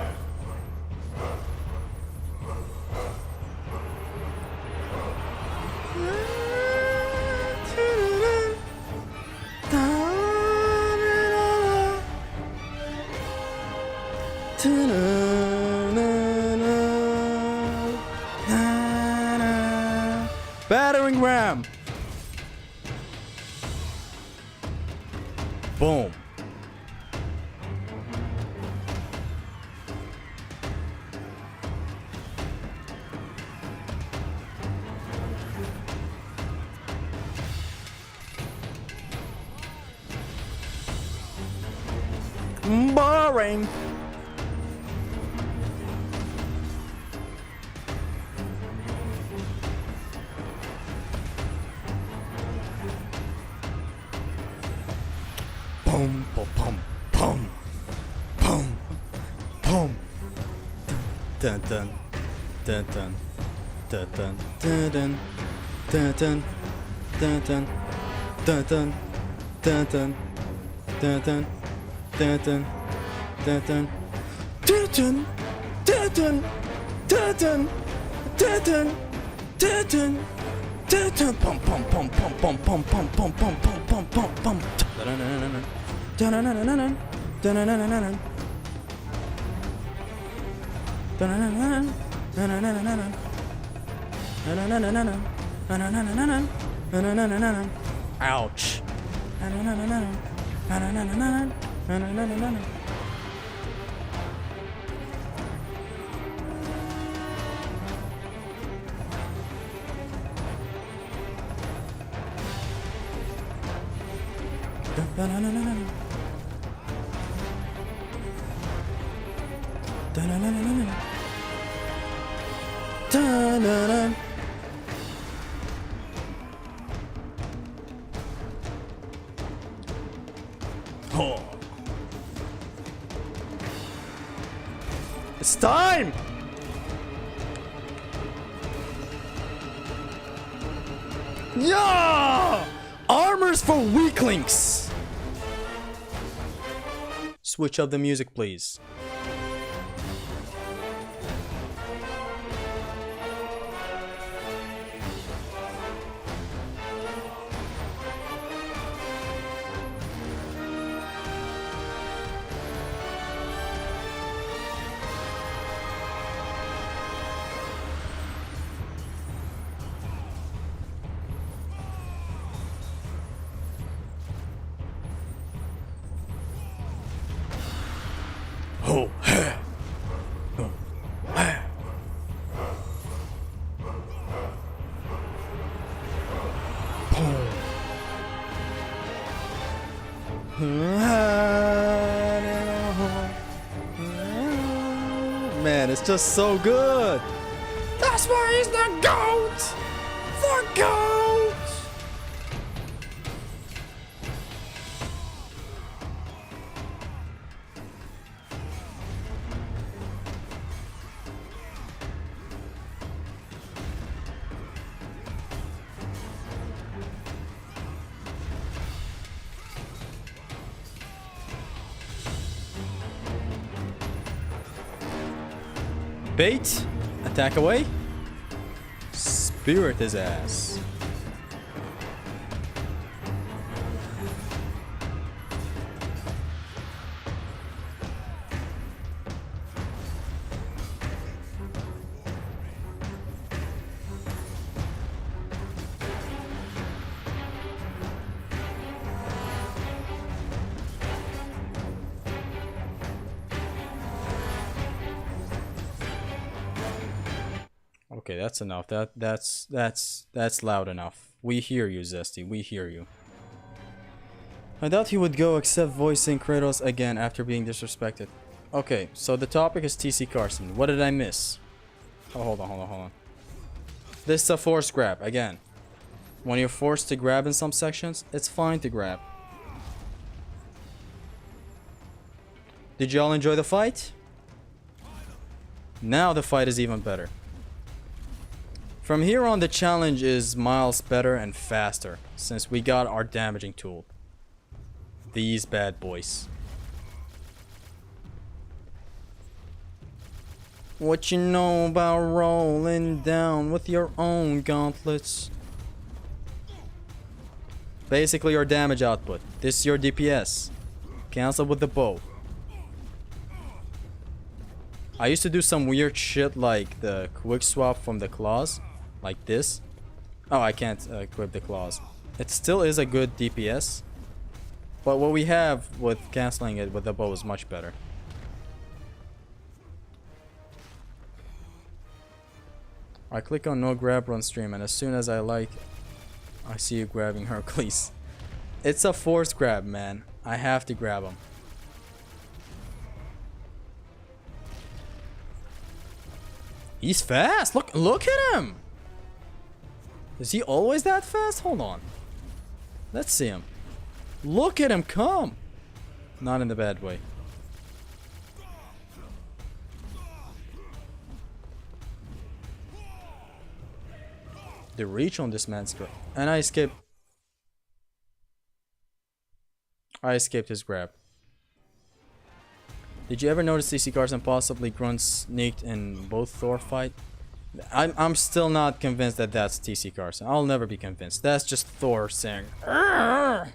Battering ram. Boom. Boring. Boom, boom, boom, boom, boom, boom. Dun dun, dun dun, dun dun, dun dun, dun dun, dun dun, dun dun, dun dun, dun dun, dun dun, dun dun, dun dun, dun dun, dun dun, dun dun, pum pum pum pum pum pum pum pum pum pum pum pum. Dun-dun-dun-dun-dun. Dun-dun-dun-dun-dun. Dun-dun-dun-dun. Dun-dun-dun-dun. Dun-dun-dun-dun. Dun-dun-dun-dun. Dun-dun-dun-dun. Ouch. Dun-dun-dun-dun. Dun-dun-dun-dun. Dun-dun-dun-dun. Dun-dun-dun-dun-dun. Dun-dun-dun-dun-dun. Dun-dun-dun. Oh. It's time! Yeah! Armors for weaklings! Switch up the music, please. Oh, hey. Oh, hey. Man, it's just so good. That's why he's the GOAT. The GOAT. Bait, attack away, spirit his ass. Okay, that's enough. That's loud enough. We hear you, Zesty. We hear you. I doubt he would go accept voicing Kratos again after being disrespected. Okay, so the topic is TC Carson. What did I miss? Oh, hold on. This is a forced grab again. When you're forced to grab in some sections, it's fine to grab. Did y'all enjoy the fight? Now the fight is even better. From here on, the challenge is miles better and faster, since we got our damaging tool. These bad boys. What you know about rolling down with your own gauntlets? Basically your damage output. This is your DPS. Cancel with the bow. I used to do some weird shit like the quick swap from the claws. Like this. Oh, I can't equip the claws. It still is a good DPS. But what we have with canceling it with the bow is much better. I click on no grab run stream, and as soon as I see you grabbing Hercules. It's a forced grab, man. I have to grab him. He's fast. Look at him. Is he always that fast? Hold on. Let's see him. Look at him come. Not in the bad way. The reach on this man's grab. And I escaped his grab. Did you ever notice TC Carson possibly grunt sneaked in both Thor fight? I'm still not convinced that that's TC Carson. I'll never be convinced. That's just Thor saying "Arr!"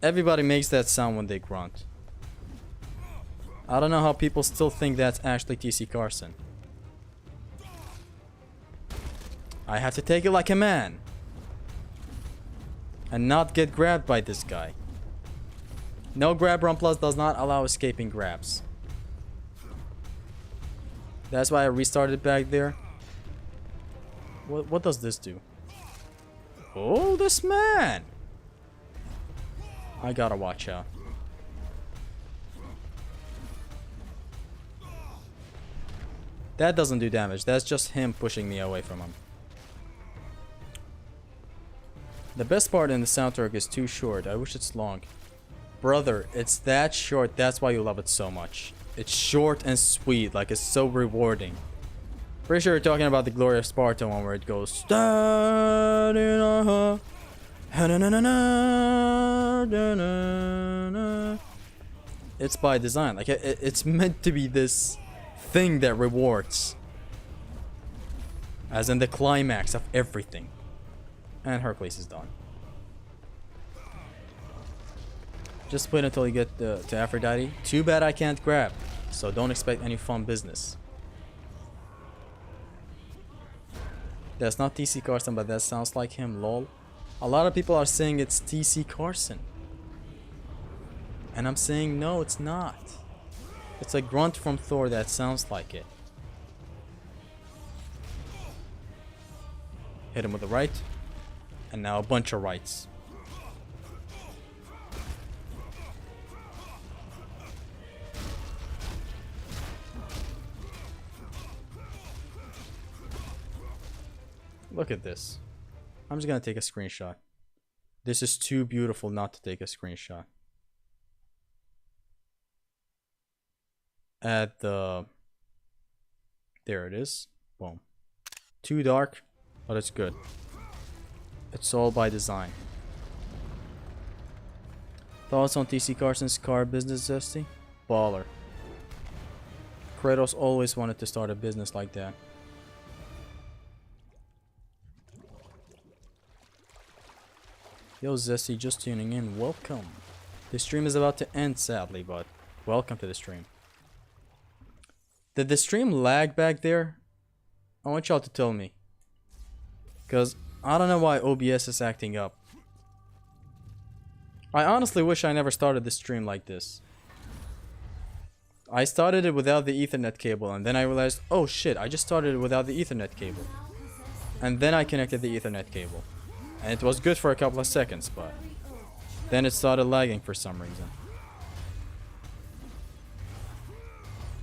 Everybody makes that sound when they grunt. I don't know how people still think that's actually TC Carson. I have to take it like a man. And not get grabbed by this guy. No grab run plus does not allow escaping grabs. That's why I restarted back there. What does this do? Oh, this man! I gotta watch out. That doesn't do damage. That's just him pushing me away from him. The best part in the soundtrack is too short. I wish it's long. Brother, it's that short. That's why you love it so much. It's short and sweet. Like, it's so rewarding. Pretty sure you're talking about the Glory of Sparta one where it goes "Stand in a It's by design. Like, it's meant to be this thing that rewards. As in the climax of everything. And Hercules is done. Just wait until you get to Aphrodite. Too bad I can't grab. So don't expect any fun business. That's not TC Carson, but that sounds like him, lol. A lot of people are saying it's TC Carson. And I'm saying no, it's not. It's a grunt from Thor that sounds like it. Hit him with the right. And now a bunch of rights. Look at this. I'm just gonna take a screenshot. This is too beautiful not to take a screenshot. At the... There it is. Boom. Too dark, but it's good. It's all by design. Thoughts on TC Carson's car business, Zesty? Baller. Kratos always wanted to start a business like that. Yo Zesty, just tuning in, welcome. The stream is about to end sadly, but welcome to the stream. Did the stream lag back there? I want y'all to tell me. Cause I don't know why OBS is acting up. I honestly wish I never started the stream like this. I started it without the Ethernet cable and then I realized, oh shit, I just started it without the Ethernet cable. And then I connected the Ethernet cable. And it was good for a couple of seconds, but then it started lagging for some reason.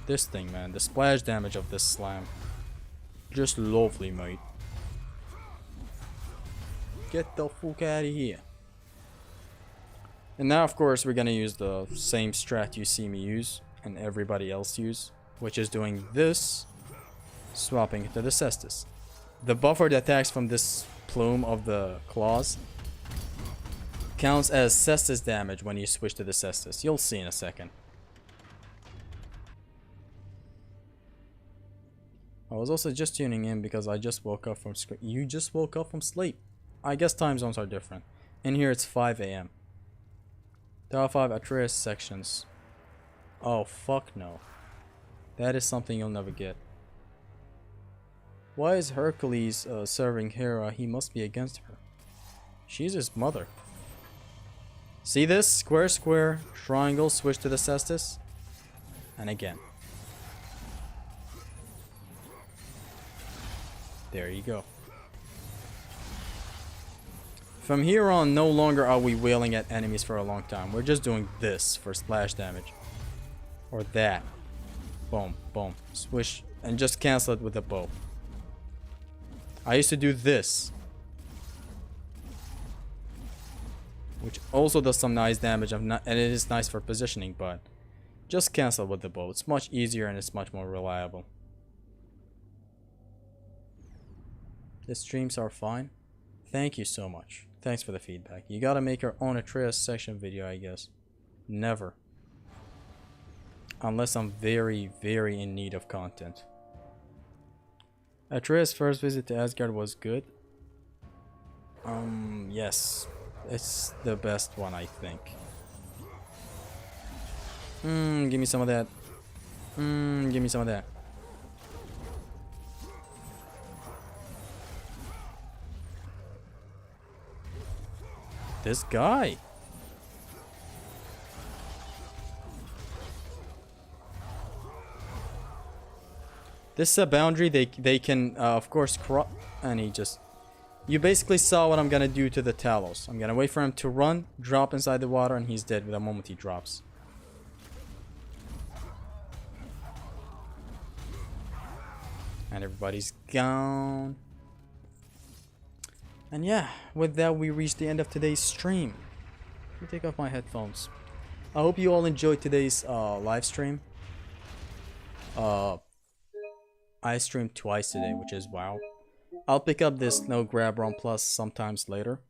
This thing, man, the splash damage of this slam. Just lovely, mate. Get the fuck out of here. And now, of course, we're gonna use the same strat you see me use and everybody else use, which is doing this, swapping it to the cestus. The buffer that attacks from this plume of the claws counts as cestus damage when you switch to the cestus. You'll see in a second. I was also just tuning in because I just woke up from you just woke up from sleep. I guess time zones are different. In here it's 5 a.m. Top 5 Atreus sections. Oh fuck no. That is something you'll never get. Why is Hercules serving Hera? He must be against her. She's his mother. See this? Square, square, triangle, switch to the cestus. And again. There you go. From here on, no longer are we wailing at enemies for a long time. We're just doing this for splash damage. Or that. Boom, boom. Swish, and just cancel it with the bow. I used to do this. Which also does some nice damage, and it is nice for positioning, but just cancel with the bow. It's much easier and it's much more reliable. The streams are fine. Thank you so much. Thanks for the feedback. You gotta make your own Atreus section video, I guess. Never. Unless I'm very, very in need of content. Atreus' first visit to Asgard was good. Yes. It's the best one, I think. Give me some of that. Give me some of that. This guy. This is a boundary they can of course cross, and he just, you basically saw what I'm gonna do to the Talos. I'm gonna wait for him to run, drop inside the water, and he's dead the moment he drops. And everybody's gone. And yeah, with that we reached the end of today's stream. Let me take off my headphones. I hope you all enjoyed today's live stream. I streamed twice today, which is wow. I'll pick up this no grab run plus sometime later.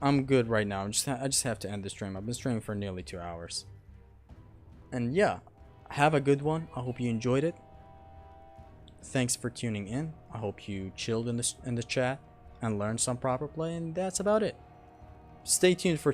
I'm good right now. I just have to end the stream. I've been streaming for nearly 2 hours. And yeah, have a good one. I hope you enjoyed it. Thanks for tuning in. I hope you chilled in the chat and learned some proper play, and that's about it. Stay tuned for